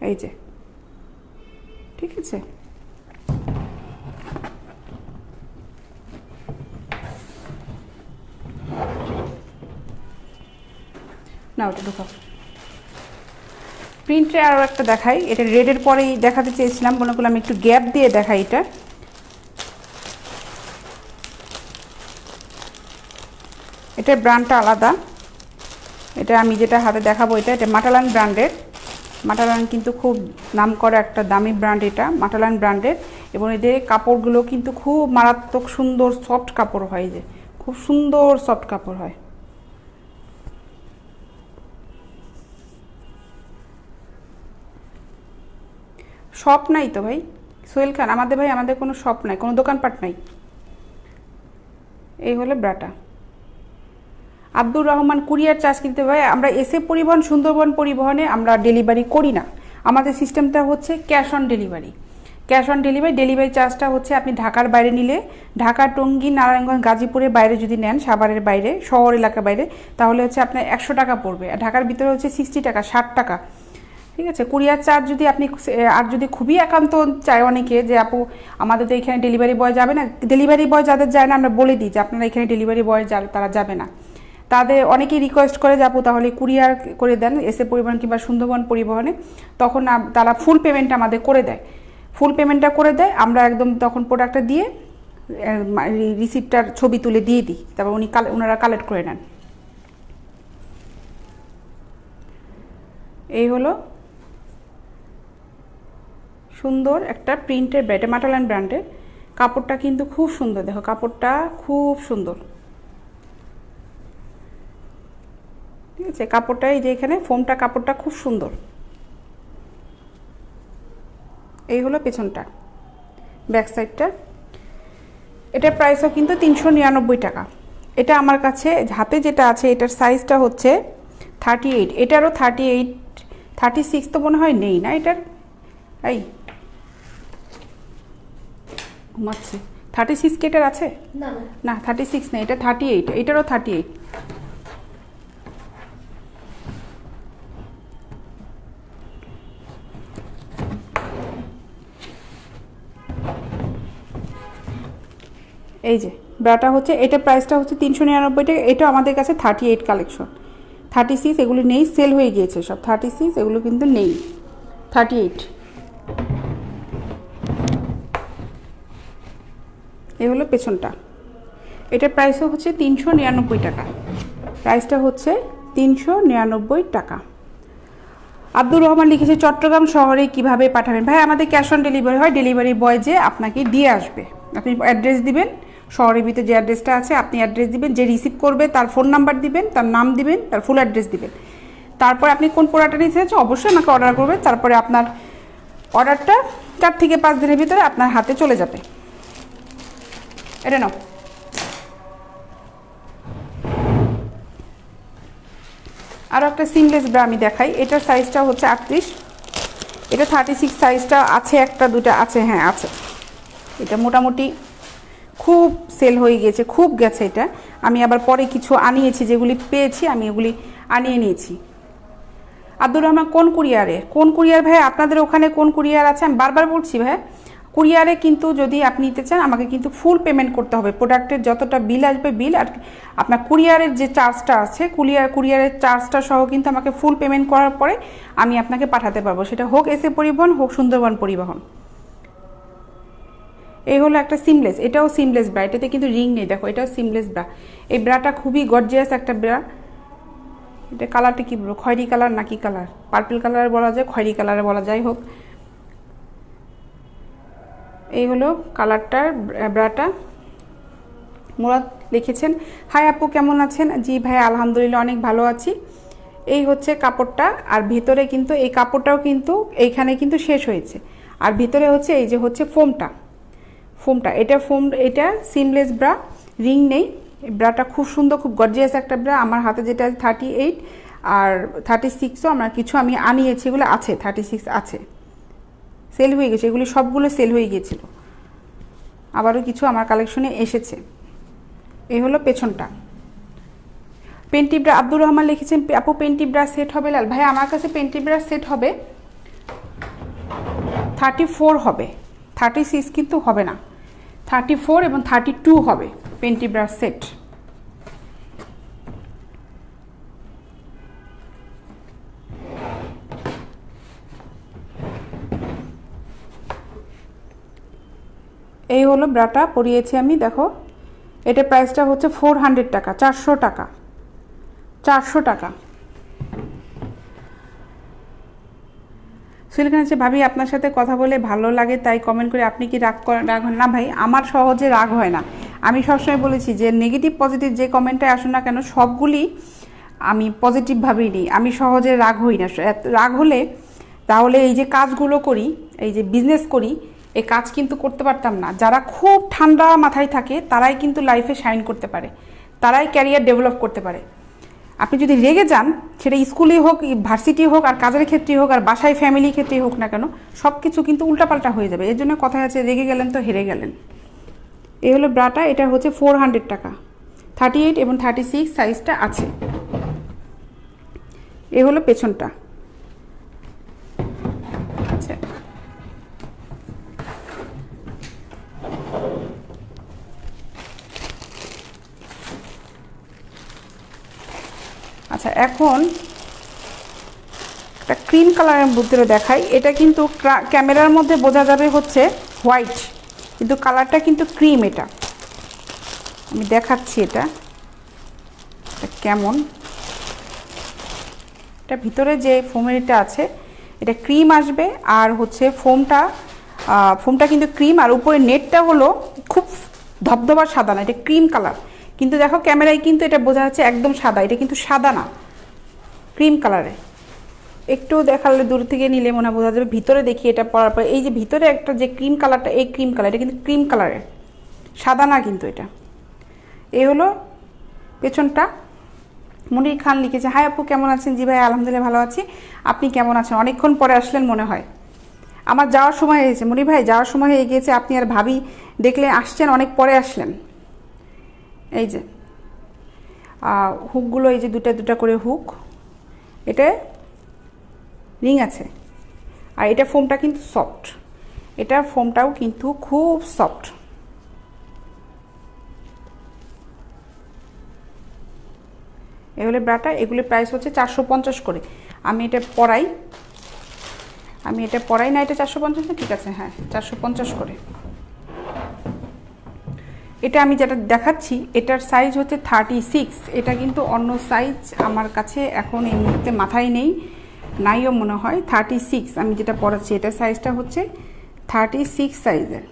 এই যে, ঠিক আছে। না ওটা ঢোকাও। প্রিন্টে আরও একটা দেখাই, এটা রেডের পরেই দেখাতে চেয়েছিলাম, মনে করলাম একটু গ্যাপ দিয়ে দেখাই। এটার ব্র্যান্ডটা আলাদা। এটা আমি যেটা হাতে দেখাবো এটা মাটালান ব্র্যান্ডের। মাটালান কিন্তু খুব নাম করা একটা দামি ব্র্যান্ড, এটা মাটালান ব্র্যান্ডের। এবং এদের কাপড়গুলো কিন্তু খুব মারাত্মক সুন্দর সফট কাপড় হয়, যে খুব সুন্দর সফট কাপড় হয়। শপ নাই তো ভাই সোহেল খান, আমাদের কোনো শপ নাই, কোনো দোকানপাট নাই। এই হলো ব্রাটা। আব্দুর রহমান, কুরিয়ার চার্জ কিনতে ভাই আমরা এসএ পরিবহন, সুন্দরবন পরিবহনে আমরা ডেলিভারি করি না। আমাদের সিস্টেমটা হচ্ছে cash on delivery. Cash on delivery, delivery চার্জটা হচ্ছে আপনি ঢাকার বাইরে নিলে, ঢাকা, টঙ্গী, নারায়ণগঞ্জ, গাজীপুরের বাইরে যদি নেন, সাভারের বাইরে, শহর এলাকার বাইরে, তাহলে হচ্ছে আপনার 100 টাকা পড়বে। আর ঢাকার ভিতরে হচ্ছে 60 টাকা, 60 টাকা, ঠিক আছে। কুরিয়ার চার্জ যদি আপনি, আর যদি খুবই একান্ত চায় অনেকে যে আপু আমাদের তো এখানে ডেলিভারি বয় যাবে না, ডেলিভারি বয় যাদের যায় না আমরা বলে দিই যে আপনারা এখানে ডেলিভারি বয় তারা যাবে না। তাদের অনেকেই রিকোয়েস্ট করে যে আপু তাহলে কুরিয়ার করে দেন এসএ পরিবহন কিংবা সুন্দরবন পরিবহনে, তখন তারা ফুল পেমেন্ট আমাদের করে দেয়। ফুল পেমেন্টটা করে দেয়, আমরা একদম তখন প্রোডাক্টটা দিয়ে রিসিপ্টটার ছবি তুলে দিয়ে দিই, তারপর ওনারা কালেক্ট করে নেন। এই হলো সুন্দর একটা প্রিন্টের ব্যাট, মাটালান ব্র্যান্ডের। কাপড়টা কিন্তু খুব সুন্দর, দেখো কাপড়টা খুব সুন্দর, ঠিক আছে। কাপড়টা এই যে এখানে ফোমটা, কাপড়টা খুব সুন্দর। এই হলো পেছনটা, ব্যাক সাইডটা। এটার প্রাইসও কিন্তু 399 টাকা। এটা আমার কাছে হাতে যেটা আছে এটার সাইজটা হচ্ছে 38, এটারও 38, 36 তো মনে হয় নেই না এটার। এই ঘুমাচ্ছে, 36 কি এটার আছে? না 36 নেই, এটা 38, এটারও 38। এই যে ব্রাটা হচ্ছে, এটা প্রাইসটা হচ্ছে 399 টাকা। এটা আমাদের কাছে 38 কালেকশন, 36 এগুলো নেই, সেল হয়ে গিয়েছে সব। 36 এগুলো কিন্তু নেই, 38। এই হলো পেছনটা। এটার প্রাইসও হচ্ছে 399 টাকা। প্রাইসটা হচ্ছে 399 টাকা। আব্দুর রহমান লিখেছে চট্টগ্রাম শহরে কিভাবে পাঠাবেন ভাই? আমাদের ক্যাশ অন ডেলিভারি হয়, ডেলিভারি বয় যে আপনাকে দিয়ে আসবে। আপনি অ্যাড্রেস দিবেন, শহরের ভিতরে যে অ্যাড্রেসটা আছে আপনি অ্যাড্রেস দিবেন, যে রিসিভ করবে তার ফোন নাম্বার দিবেন, তার নাম দিবেন, তার ফুল অ্যাড্রেস দিবেন। তারপর আপনি কোন প্রোডাক্টটা নিতে চাচ্ছেন অবশ্যই আমাকে অর্ডার করবেন। তারপরে আপনার অর্ডারটা 4 থেকে 5 দিনের ভিতরে আপনার হাতে চলে যাবে। এটা নাও। আরও একটা সিমলেস ব্রা আমি দেখাই। এটার সাইজটা হচ্ছে 38, এটা 36 সাইজটা আছে, একটা দুটা আছে, হ্যাঁ আছে। এটা মোটামুটি খুব সেল হয়ে গেছে, খুব গেছে এটা। আমি আবার পরে কিছু আনিয়েছি, যেগুলি পেয়েছি আমি এগুলি আনিয়ে নিয়েছি। আব্দুর রহমান কোন কুরিয়ারে? কোন কুরিয়ার ভাই? আপনাদের ওখানে কোন কুরিয়ার আছে? আমি বারবার বলছি ভাই, কুরিয়ারে কিন্তু যদি আপনি নিতে চান আমাকে কিন্তু ফুল পেমেন্ট করতে হবে। প্রোডাক্টের যতটা বিল আসবে বিল, আর আপনার কুরিয়ারের যে চার্জটা আছে কুরিয়ারের চার্জটা সহ কিন্তু আমাকে ফুল পেমেন্ট করার পরে আমি আপনাকে পাঠাতে পারবো, সেটা হোক এসএ পরিবহন হোক সুন্দরবন পরিবহন। এই হলো একটা সিমলেস, এটাও সিমলেস ব্রা, এটাতে কিন্তু রিং নেই, দেখো এটাও সিমলেস ব্রা। এই ব্রাটা খুবই গর্জিয়াস একটা ব্রা। এটা কালারটা কি বলবো, খয়েরি কালার নাকি কালার, পার্পল কালার বলা যায়, খয়েরি কালার বলা যায়, হোক। এই হলো কালারটার ব্রাটা। মুরাদ লিখেছেন হাই আপু কেমন আছেন? জি ভাই আলহামদুলিল্লাহ অনেক ভালো আছি। এই হচ্ছে কাপড়টা, আর ভিতরে কিন্তু এই কাপড়টাও কিন্তু এইখানে কিন্তু শেষ হয়েছে, আর ভিতরে হচ্ছে এই যে হচ্ছে ফোমটা, এটা সিমলেস ব্রা, রিং নেই। ব্রাটা খুব সুন্দর, খুব গর্জিয়াস একটা ব্রা। আমার হাতে যেটা 38 আর 36ও আমরা কিছু আমি আনিয়েছি, এগুলো আছে 36 আছে। সেল হয়ে গেছে, এগুলি সবগুলো সেল হয়ে গিয়েছিল, আবারও কিছু আমার কালেকশনে এসেছে। এই হলো পেছনটা। পেন্টি ব্রা আব্দুর রহমান লিখেছেন আপু পেন্টি ব্রাশ সেট হবে লাল? ভাই আমার কাছে পেন্টি ব্রাশ সেট হবে 34 হবে, 36 কিন্তু হবে না, 34 এবং 32 হবে পেন্টি ব্রাশ সেট। এই হলো ব্রাটা পরিয়েছি আমি, দেখো এটা প্রাইসটা হচ্ছে 400 টাকা, 400 টাকা, 400 টাকা। সুইলখান আছে ভাবি আপনার সাথে কথা বলে ভালো লাগে তাই কমেন্ট করে, আপনি কি রাগ হন না? ভাই আমার সহজে রাগ হয় না, আমি সবসময় বলেছি যে নেগেটিভ পজিটিভ যে কমেন্টে আসুন না কেন সবগুলি আমি পজিটিভভাবেই নিই, আমি সহজে রাগ হই না। রাগ হলে তাহলে এই যে কাজগুলো করি, এই যে বিজনেস করি, এই কাজ কিন্তু করতে পারতাম না। যারা খুব ঠান্ডা মাথায় থাকে তারাই কিন্তু লাইফে শাইন করতে পারে, তারাই ক্যারিয়ার ডেভেলপ করতে পারে। আপনি যদি রেগে যান, সেটা স্কুলে হোক, ভার্সিটি হোক, আর কাজের ক্ষেত্রে হোক, আর বাসায় ফ্যামিলি ক্ষেত্রেই হোক না কেন, সব কিছু কিন্তু উল্টাপাল্টা হয়ে যাবে। এর জন্য কথায় আছে রেগে গেলেন তো হেরে গেলেন। এই হলো ব্রাটা, এটা হচ্ছে 400 টাকা, 38 এবং 36 সাইজটা আছে। এ হলো পেছনটা। আচ্ছা, আচ্ছা এখন একটা ক্রিম কালারের ভিতরে দেখাই। এটা কিন্তু ক্যামেরার মধ্যে বোঝা যাবে হচ্ছে হোয়াইট, কিন্তু কালারটা কিন্তু ক্রিম। এটা আমি দেখাচ্ছি এটা কেমন। এটা ভিতরে যে ফোমেরটা আছে এটা ক্রিম আসবে, আর হচ্ছে ফোমটা কিন্তু ক্রিম, আর উপরে নেটটা হলো খুব ধবধবা সাদা না, এটা ক্রিম কালার। কিন্তু দেখো ক্যামেরায় কিন্তু এটা বোঝা যাচ্ছে একদম সাদা, এটা কিন্তু সাদা না, ক্রিম কালারে। একটু দেখালে দূর থেকে নিলে মনে বোঝা যাবে। ভিতরে দেখি এটা পরার পর এই যে ভিতরে একটা যে ক্রিম কালারটা, এই ক্রিম কালার, এটা কিন্তু ক্রিম কালারের, সাদা না কিন্তু এটা। এই হলো পেছনটা। মনির খান লিখেছে হাই আপু কেমন আছেন? জি ভাই আলহামদুলিল্লাহ ভালো আছি, আপনি কেমন আছেন? অনেকক্ষণ পরে আসলেন মনে হয়। আমার যাওয়ার সময় হয়েছে মনির ভাই, যাওয়ার সময় হয়ে গিয়েছে। আপনি আর ভাবি দেখলে আসছেন, অনেক পরে আসলেন। এই যে হুকগুলো, এই যে দুটা দুটা করে হুক, এটা রিং আছে, আর এটা ফোমটা কিন্তু সফট, এটার ফোমটাও কিন্তু খুব সফট। এগুলো ব্রাটা, এগুলির প্রাইস হচ্ছে 450 করে। আমি এটা পরাই না, এটা 450 না, ঠিক আছে, হ্যাঁ 450 করে। এটা আমি যেটা দেখাচ্ছি এটার সাইজ হচ্ছে 36। এটা কিন্তু অন্য সাইজ আমার কাছে এখন এই মুহূর্তে মাথায় নেই, নাইও মনে হয়। 36 আমি যেটা পরাচ্ছি এটার সাইজটা হচ্ছে 36 সাইজের।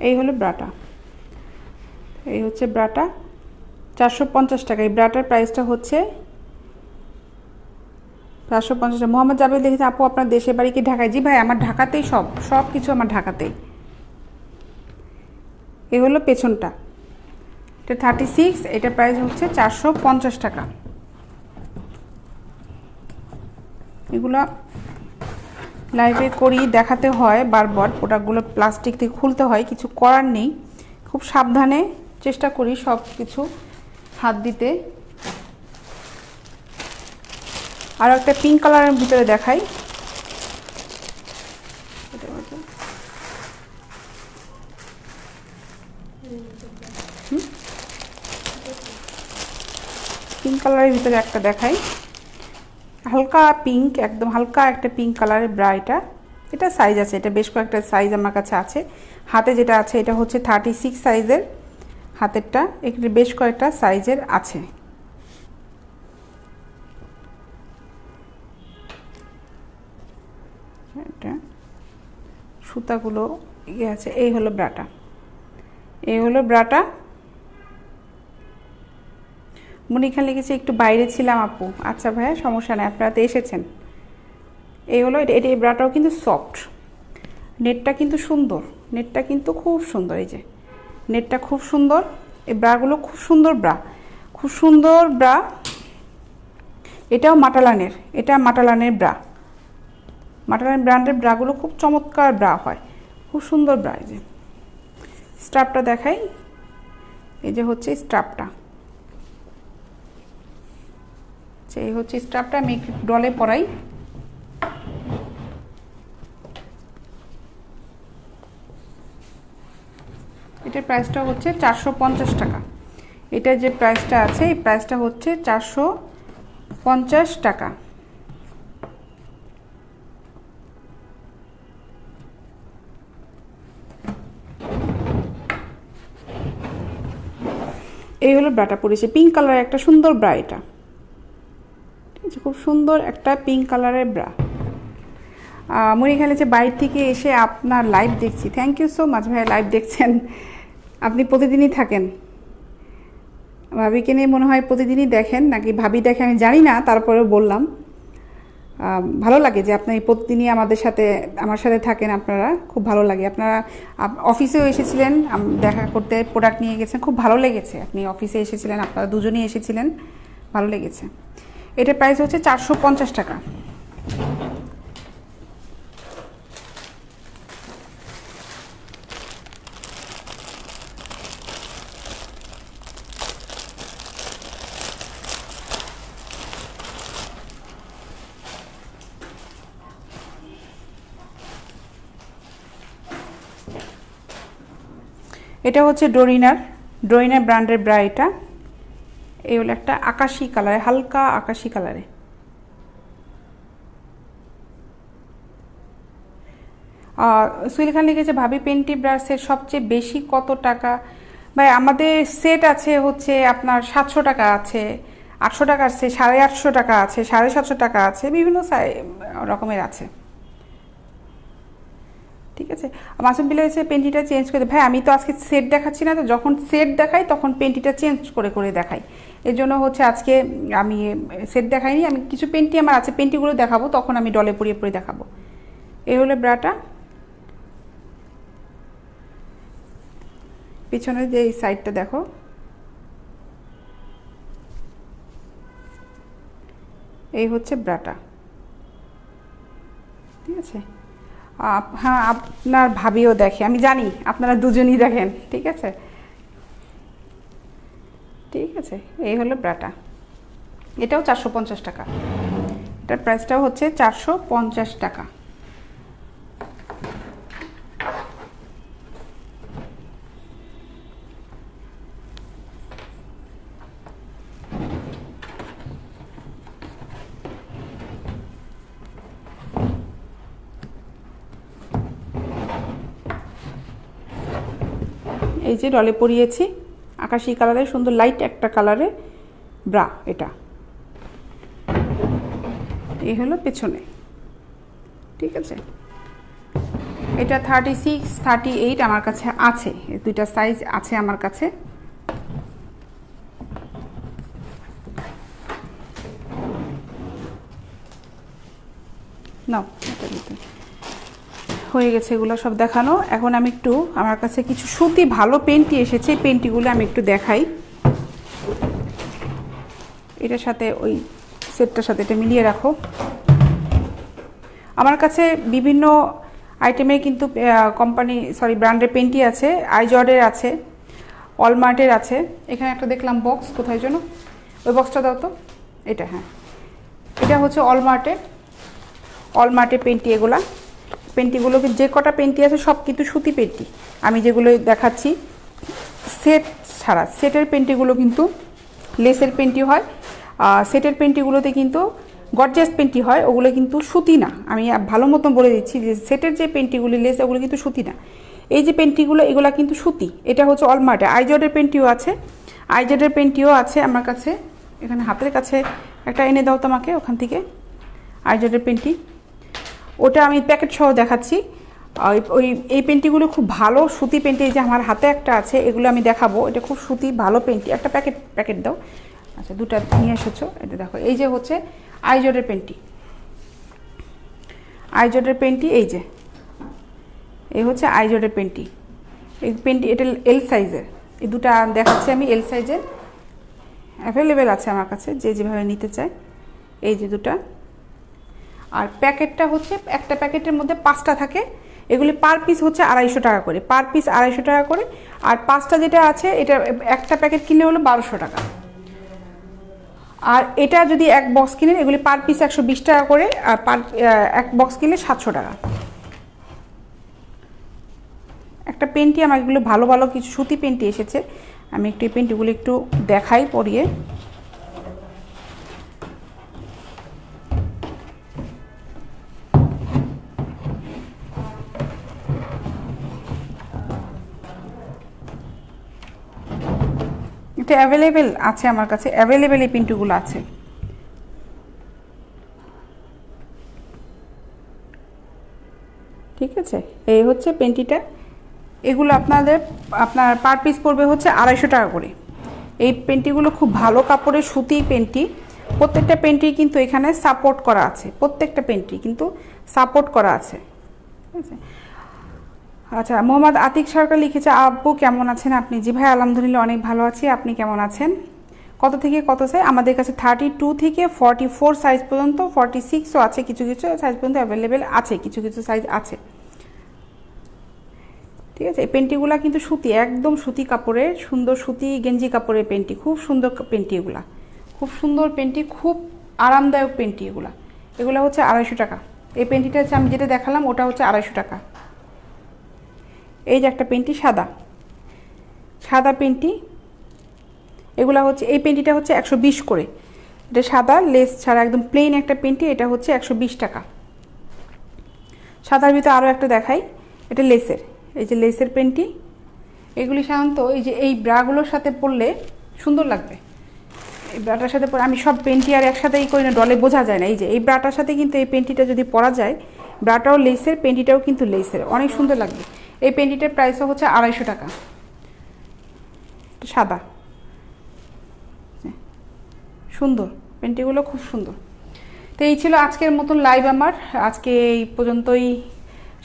এই হলো ব্রাটা, এই হচ্ছে ব্রাটা 450 টাকা। এই ব্রাটার প্রাইসটা হচ্ছে 450 টাকা। মোহাম্মদ জাবেদ লিখেছে আপু আপনার দেশের বাড়ি কি ঢাকায়? জি ভাই আমার ঢাকাতেই, সব কিছু আমার ঢাকাতেই। এই হলো পেছনটা, এটা 36, এটা প্রাইস হচ্ছে 450 টাকা। এগুলো লাইভে করি, দেখাতে হয় বারবার, প্রোডাক্টগুলো প্লাস্টিক থেকে খুলতে হয়, কিছু করার নেই, খুব সাবধানে চেষ্টা করি সব কিছু হাত দিতে। আর একটা পিঙ্ক কালারের ভিতরে দেখাই, পিঙ্ক কালারের ভিতরে একটা দেখাই, হালকা পিঙ্ক, একদম হালকা একটা পিঙ্ক কালারের ব্রা। এটা সাইজ আছে, এটা বেশ কয়েকটা সাইজ আমার কাছে আছে। হাতে যেটা আছে এটা হচ্ছে 36 সাইজের, হাতেরটা এখানে বেশ কয়েকটা সাইজের আছে। এটা সুতাগুলো ইয়ে আছে। এই হলো ব্রাটা, এই হলো ব্রাটা। মনিখা লিখেছে একটু বাইরে ছিলাম আপু। আচ্ছা ভাইয়া সমস্যা নেই, আপনারা তো এসেছেন। এই হলো এটা, এই ব্রাটাও কিন্তু সফট, নেটটা কিন্তু সুন্দর, নেটটা কিন্তু খুব সুন্দর। এই যে নেটটা খুব সুন্দর, এই ব্রাগুলো খুব সুন্দর ব্রা, খুব সুন্দর ব্রা। এটাও মাটালানের, এটা মাটালানের ব্রা, মাটালান ব্র্যান্ডের ব্রাগুলো খুব চমৎকার ব্রা হয়, খুব সুন্দর ব্রা। এই যে স্ট্রাপটা দেখাই, এই যে হচ্ছে স্ট্রাপটা, এই হচ্ছে স্ট্রাপটা। আমি একটু ডলে পরাই। এটার প্রাইসটা হচ্ছে 450 টাকা। এটার যে প্রাইসটা আছে, এই প্রাইসটা হচ্ছে 450 টাকা। এই হলো ব্রাটা পরেছে, পিঙ্ক কালারের একটা সুন্দর ব্রা। এটা ঠিক আছে, খুব সুন্দর একটা পিঙ্ক কালারের ব্রা। মনে এখানে যে বাইরে থেকে এসে আপনার লাইভ দেখছি, থ্যাংক ইউ সো মাচ ভাইয়া, লাইভ দেখছেন। আপনি প্রতিদিনই থাকেন, ভাবিকে নিয়ে মনে হয় প্রতিদিনই দেখেন, নাকি ভাবি দেখে আমি জানি না, তারপরেও বললাম। ভালো লাগে যে আপনি প্রতিদিনই আমাদের সাথে, আমার সাথে থাকেন, আপনারা খুব ভালো লাগে। আপনারা অফিসেও এসেছিলেন দেখা করতে, প্রোডাক্ট নিয়ে গেছেন, খুব ভালো লেগেছে। আপনি অফিসে এসেছিলেন, আপনারা দুজনেই এসেছিলেন, ভালো লেগেছে। এটার প্রাইস হচ্ছে 450 টাকা। এটা হচ্ছে ডোরিনার ব্র্যান্ডের ব্রা। এটা এই হলো একটা আকাশি কালারে, হালকা আকাশি কালারে। সুইল খান লিখেছে, ভাবি পেন্টি ব্রাশের সবচেয়ে বেশি কত টাকা? ভাই আমাদের সেট আছে হচ্ছে আপনার 700 টাকা আছে, 800 টাকা আছে, 850 টাকা আছে, 750 টাকা আছে, বিভিন্ন রকমের আছে। ঠিক আছে, মাসুম বিলে এসে পেন্টিটা চেঞ্জ করে। ভাই আমি তো আজকে সেট দেখাচ্ছি না, তো যখন সেট দেখাই তখন পেন্টিটা চেঞ্জ করে করে দেখাই। এর জন্য হচ্ছে আজকে আমি সেট দেখাইনি, আমি কিছু পেন্টি আমার আছে, পেন্টিগুলো দেখাবো, তখন আমি ডলে পরিয়ে পরিয়ে দেখাবো। এই হলো ব্রাটা। পিছনে যে এই সাইডটা দেখো, এই হচ্ছে ব্রাটা। ঠিক আছে, হ্যাঁ আপনার ভাবিও দেখে, আমি জানি আপনারা দুজনই দেখেন। ঠিক আছে, ঠিক আছে, এই হলো ব্রাটা। এটাও 450 টাকা। এটার প্রাইসটাও হচ্ছে 450 টাকা। এই যে ডলে পরিয়েছি, আকাশি কালারের সুন্দর লাইট একটা কালারে ব্রা। এটা এই হলো পেছনে। ঠিক আছে, এটা 36, 38 আমার কাছে আছে, দুইটা সাইজ আছে আমার কাছে। নাও, হয়ে গেছে এগুলো সব দেখানো। এখন আমি একটু, আমার কাছে কিছু সুতি ভালো পেন্টি এসেছে, পেন্টিগুলো আমি একটু দেখাই। এটার সাথে ওই সেটটার সাথে এটা মিলিয়ে রাখো। আমার কাছে বিভিন্ন আইটেমের কিন্তু ব্র্যান্ডের পেন্টি আছে। আইজর্ডের আছে, অলমার্টের আছে। এখানে একটা দেখলাম বক্স, কোথায় যেন, ওই বক্সটা দাও তো। এটা, হ্যাঁ, এটা হচ্ছে অলমার্টের পেন্টি। এগুলা পেন্টিগুলোকে, যে কটা পেন্টি আছে সব কিন্তু সুতি পেন্টি। আমি যেগুলো দেখাচ্ছি সেট ছাড়া, সেটের পেন্টিগুলো কিন্তু লেসের পেন্টি হয়। সেটের পেন্টিগুলোতে কিন্তু গর্জিয়াস পেন্টি হয়, ওগুলো কিন্তু সুতি না। আমি ভালো মতন বলে দিচ্ছি যে সেটের যে পেন্টিগুলি লেস, ওগুলো কিন্তু সুতি না। এই যে পেন্টিগুলো, এগুলো কিন্তু সুতি। এটা হচ্ছে অলমার্টে। আইজর্ডের পেন্টিও আছে, আইজর্ডের পেন্টিও আছে আমার কাছে। এখানে হাতের কাছে একটা এনে দাও তোমাকে, ওখান থেকে আইজর্ডের পেন্টি। ওটা আমি প্যাকেট সহ দেখাচ্ছি। এই পেন্টিগুলো খুব ভালো সুতি পেন্টি। এই যে আমার হাতে একটা আছে, এগুলো আমি দেখাবো। এটা খুব সুতি ভালো পেন্টি। একটা প্যাকেট দাও। আচ্ছা, দুটা নিয়ে এসেছো। এটা দেখো, এই যে হচ্ছে আইজর্ডের পেন্টি। এই যে এই হচ্ছে আইজর্ডের পেন্টি। এই পেনটি এটা এল সাইজের, এই দুটো দেখাচ্ছি আমি। এল সাইজের অ্যাভেলেবেল আছে আমার কাছে, যে যেভাবে নিতে চায়। এই যে দুটা, আর প্যাকেটটা হচ্ছে একটা প্যাকেটের মধ্যে 5টা থাকে। এগুলি পার পিস হচ্ছে 250 টাকা করে, পার পিস 250 টাকা করে। আর 5টা যেটা আছে এটা একটা প্যাকেট কিনলে হলো 1200 টাকা। আর এটা যদি এক বক্স কিনেন এগুলি পার পিস 120 টাকা করে, আর এক বক্স কিনলে 700 টাকা। একটা পেন্টি আমার এগুলো ভালো ভালো কিছু সুতি পেন্টি এসেছে, আমি একটু এই পেন্টিগুলো একটু দেখাই পরিয়ে। এটা অ্যাভেলেবেল আছে আমার কাছে, অ্যাভেলেবেল এই পেন্টিগুলো আছে। ঠিক আছে, এই হচ্ছে পেন্টিটা। এগুলো আপনার পার পিস পড়বে হচ্ছে 250 টাকা করে। এই পেন্টিগুলো খুব ভালো কাপড়ের সুতি পেন্টি। প্রত্যেকটা পেন্টি কিন্তু এখানে সাপোর্ট করা আছে, প্রত্যেকটা পেন্টি কিন্তু সাপোর্ট করা আছে। ঠিক আছে। আচ্ছা, মোহাম্মদ আতিক সরকার লিখেছে, আব্বু কেমন আছেন আপনি? জি ভাই, আলহামদুলিল্লাহ অনেক ভালো আছি। আপনি কেমন আছেন? কত থেকে কত সাইজ? আমাদের কাছে 32 থেকে 44 সাইজ পর্যন্ত, 46ও আছে, কিছু কিছু সাইজ পর্যন্ত অ্যাভেলেবেল আছে, কিছু কিছু সাইজ আছে। ঠিক আছে, এই পেন্টিগুলা কিন্তু সুতি, একদম সুতি কাপড়ের, সুন্দর সুতি গেঞ্জি কাপড়ের পেন্টি, খুব সুন্দর পেন্টি এগুলা, খুব সুন্দর পেন্টি, খুব আরামদায়ক পেন্টি এগুলা। এগুলো হচ্ছে 250 টাকা। এই পেন্টিটা হচ্ছে আমি যেটা দেখালাম ওটা হচ্ছে 250 টাকা। এই যে একটা পেন্টি সাদা সাদা পেন্টি, এগুলা হচ্ছে, এই পেন্টিটা হচ্ছে 120 করে। এটা সাদা লেস ছাড়া একদম প্লেন একটা পেন্টি, এটা হচ্ছে 120 টাকা। সাদার ভিতরে আরও একটা দেখাই, এটা লেসের, এই যে লেসের পেন্টি। এগুলি সাধারণত এই যে এই ব্রাগুলোর সাথে পরলে সুন্দর লাগবে। এই ব্রাটার সাথে পরে, আমি সব পেন্টি আর একসাথেই করি না, ডলে বোঝা যায় না। এই যে এই ব্রাটার সাথে কিন্তু এই পেন্টিটা যদি পরা যায়, ব্রাটাও লেসের, পেন্টিটাও কিন্তু লেসের, অনেক সুন্দর লাগবে। এই পেন্টিটার প্রাইসও হচ্ছে 250 টাকা। সাদা সুন্দর, পেন্টিগুলো খুব সুন্দর। তো এই ছিল আজকের মতন লাইভ আমার। আজকে এই পর্যন্তই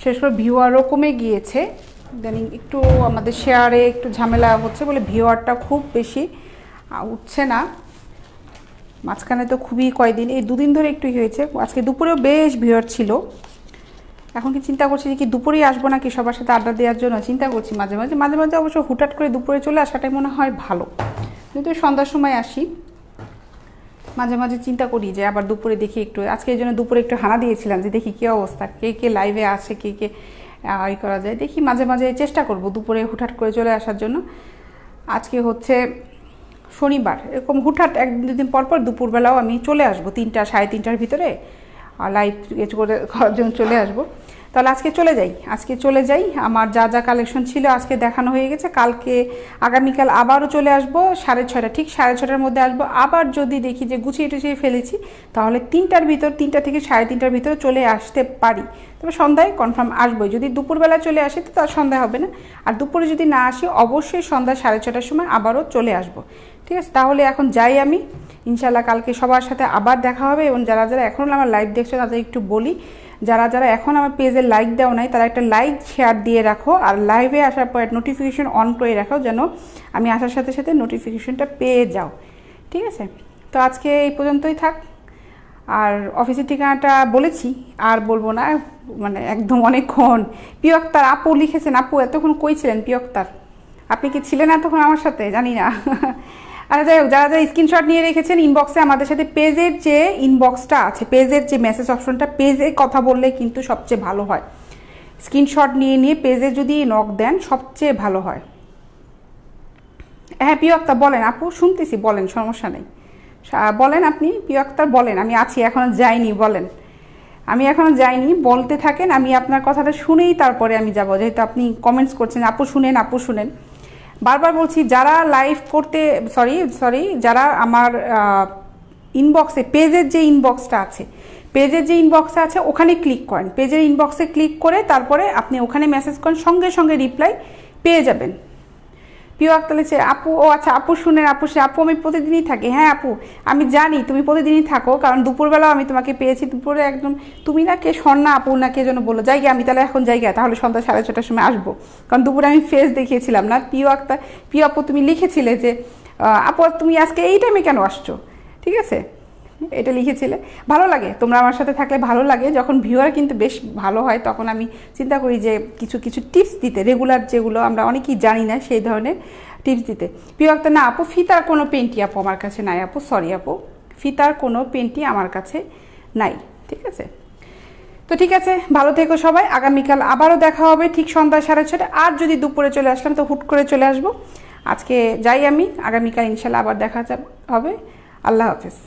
শেষ করে, ভিউয়ারও কমে গিয়েছে ইদানিং, একটু আমাদের শেয়ারে একটু ঝামেলা হচ্ছে বলে ভিউয়ারটা খুব বেশি উঠছে না। মাঝখানে তো খুবই কয়দিন, এই 2 দিন ধরে একটু হয়েছে। আজকে দুপুরেও বেশ ভিউয়ার ছিল। এখন কি চিন্তা করছি যে কি দুপুরেই আসবো নাকি সবার সাথে আড্ডা দেওয়ার জন্য চিন্তা করছি। মাঝে মাঝে মাঝে মাঝে অবশ্য হুটহাট করে দুপুরে চলে আসাটাই মনে হয় ভালো, কিন্তু সন্ধ্যার সময় আসি। মাঝে মাঝে চিন্তা করি যে আবার দুপুরে দেখি একটু, আজকে এই জন্য দুপুরে একটু হানা দিয়েছিলাম যে দেখি কী অবস্থা, কে কে লাইভে আছে, কে কে ই করা যায়। দেখি মাঝে মাঝে চেষ্টা করব দুপুরে হুটহাট করে চলে আসার জন্য। আজকে হচ্ছে শনিবার, এরকম হুটহাট 1-2 দিন পর পর দুপুরবেলাও আমি চলে আসবো, 3টা 3:30টার ভিতরে লাইভ করে করার জন্য চলে আসবো। তাহলে আজকে চলে যাই। আমার যা যা কালেকশন ছিল আজকে দেখানো হয়ে গেছে। কালকে আগামীকাল আবারও চলে আসবো 6:30, ঠিক 6:30টার মধ্যে আসবো। আবার যদি দেখি যে গুছিয়ে টুছিয়ে ফেলেছি, তাহলে 3টার ভিতর, 3টা থেকে 3:30টার ভিতরে চলে আসতে পারি। তবে সন্ধ্যায় কনফার্ম আসবোই। যদি দুপুরবেলা চলে আসি তো তার সন্ধ্যা হবে না, আর দুপুরে যদি না আসি অবশ্যই সন্ধ্যা 6:30টার সময় আবারও চলে আসবো। ঠিক আছে, তাহলে এখন যাই আমি। ইনশাল্লাহ কালকে সবার সাথে আবার দেখা হবে। এবং যারা যারা এখনও আমার লাইভ দেখছো তাদের একটু বলি, যারা যারা এখন আমার পেজে লাইক দেওয়া নাই তারা একটা লাইক শেয়ার দিয়ে রাখো, আর লাইভে আসার পর নোটিফিকেশন অন করে রাখো, যেন আমি আসার সাথে সাথে নোটিফিকেশনটা পেয়ে যাও। ঠিক আছে, তো আজকে এই পর্যন্তই থাক। আর অফিসের ঠিকানাটা বলেছি, আর বলবো না, মানে একদম অনেকক্ষণ। প্রিয় আক্তার আপু লিখেছেন, আপু এতক্ষণ কই ছিলেন প্রিয় আক্তার? আপনি কি ছিলেন এতক্ষণ আমার সাথে? জানি না। আচ্ছা যাই হোক, যারা যারা স্ক্রিনশট নিয়ে রেখেছেন ইনবক্সে আমাদের সাথে, পেজের যে ইনবক্সটা আছে, পেজের যে মেসেজ অপশনটা, পেজে কথা বললে কিন্তু সবচেয়ে ভালো হয়। স্ক্রিনশট নিয়ে নিয়ে পেজে যদি নক দেন সবচেয়ে ভালো হয়। হ্যাঁ প্রিয় আক্তার বলেন, আপু শুনতেছি, বলেন, সমস্যা নেই, বলেন আপনি প্রিয় আক্তার, বলেন। আমি আছি, এখনো যাইনি, বলেন। আমি এখনো যাইনি, বলতে থাকেন, আমি আপনার কথাটা শুনেই তারপরে আমি যাব, যেহেতু আপনি কমেন্টস করছেন আপু শুনেন, আপু শুনেন। বারবার বলছি, যারা লাইভ করতে সরি যারা আমার ইনবক্সে, পেজের যে ইনবক্সটা আছে, পেজের যে ইনবক্সটা আছে ওখানে ক্লিক করেন। পেজের ইনবক্সে ক্লিক করে তারপরে আপনি ওখানে মেসেজ করেন, সঙ্গে সঙ্গে রিপ্লাই পেয়ে যাবেন। প্রিয় আক্তার লিখছে আপু, ও আচ্ছা আপু শুনেন, আপু সে আপু আমি প্রতিদিনই থাকি। হ্যাঁ আপু আমি জানি তুমি প্রতিদিনই থাকো, কারণ দুপুরবেলাও আমি তোমাকে পেয়েছি, দুপুরে একদম তুমি না কে স্বর্ণা আপু না কে যেন বললো, যাই আমি তাহলে এখন যাই, তাহলে সন্ধ্যা 6:30টার সময় আসবো, কারণ দুপুরে আমি ফেস দেখিয়েছিলাম না। প্রিয় আক্তার, প্রিয় আপু তুমি লিখেছিলে যে আপু তুমি আজকে এই টাইমে কেন আসছো, ঠিক আছে, এটা লিখেছিলে। ভালো লাগে তোমরা আমার সাথে থাকলে, ভালো লাগে যখন ভিউয়ার কিন্তু বেশ ভালো হয়, তখন আমি চিন্তা করি যে কিছু কিছু টিপস দিতে, রেগুলার যেগুলো আমরা অনেকেই জানি না সেই ধরনের টিপস দিতে। প্রিয় একটা না আপু ফিতার কোনো পেন্টি আপু আমার কাছে নাই আপু, সরি আপু ফিতার কোনো পেন্টি আমার কাছে নাই, ঠিক আছে। তো ঠিক আছে, ভালো থেকো সবাই, আগামীকাল আবারও দেখা হবে ঠিক সন্ধ্যা 6:30। আর যদি দুপুরে চলে আসলাম তো হুট করে চলে আসবো, আজকে যাই আমি, আগামীকাল ইনশাল্লাহ আবার দেখা হবে। আল্লাহ হাফেজ।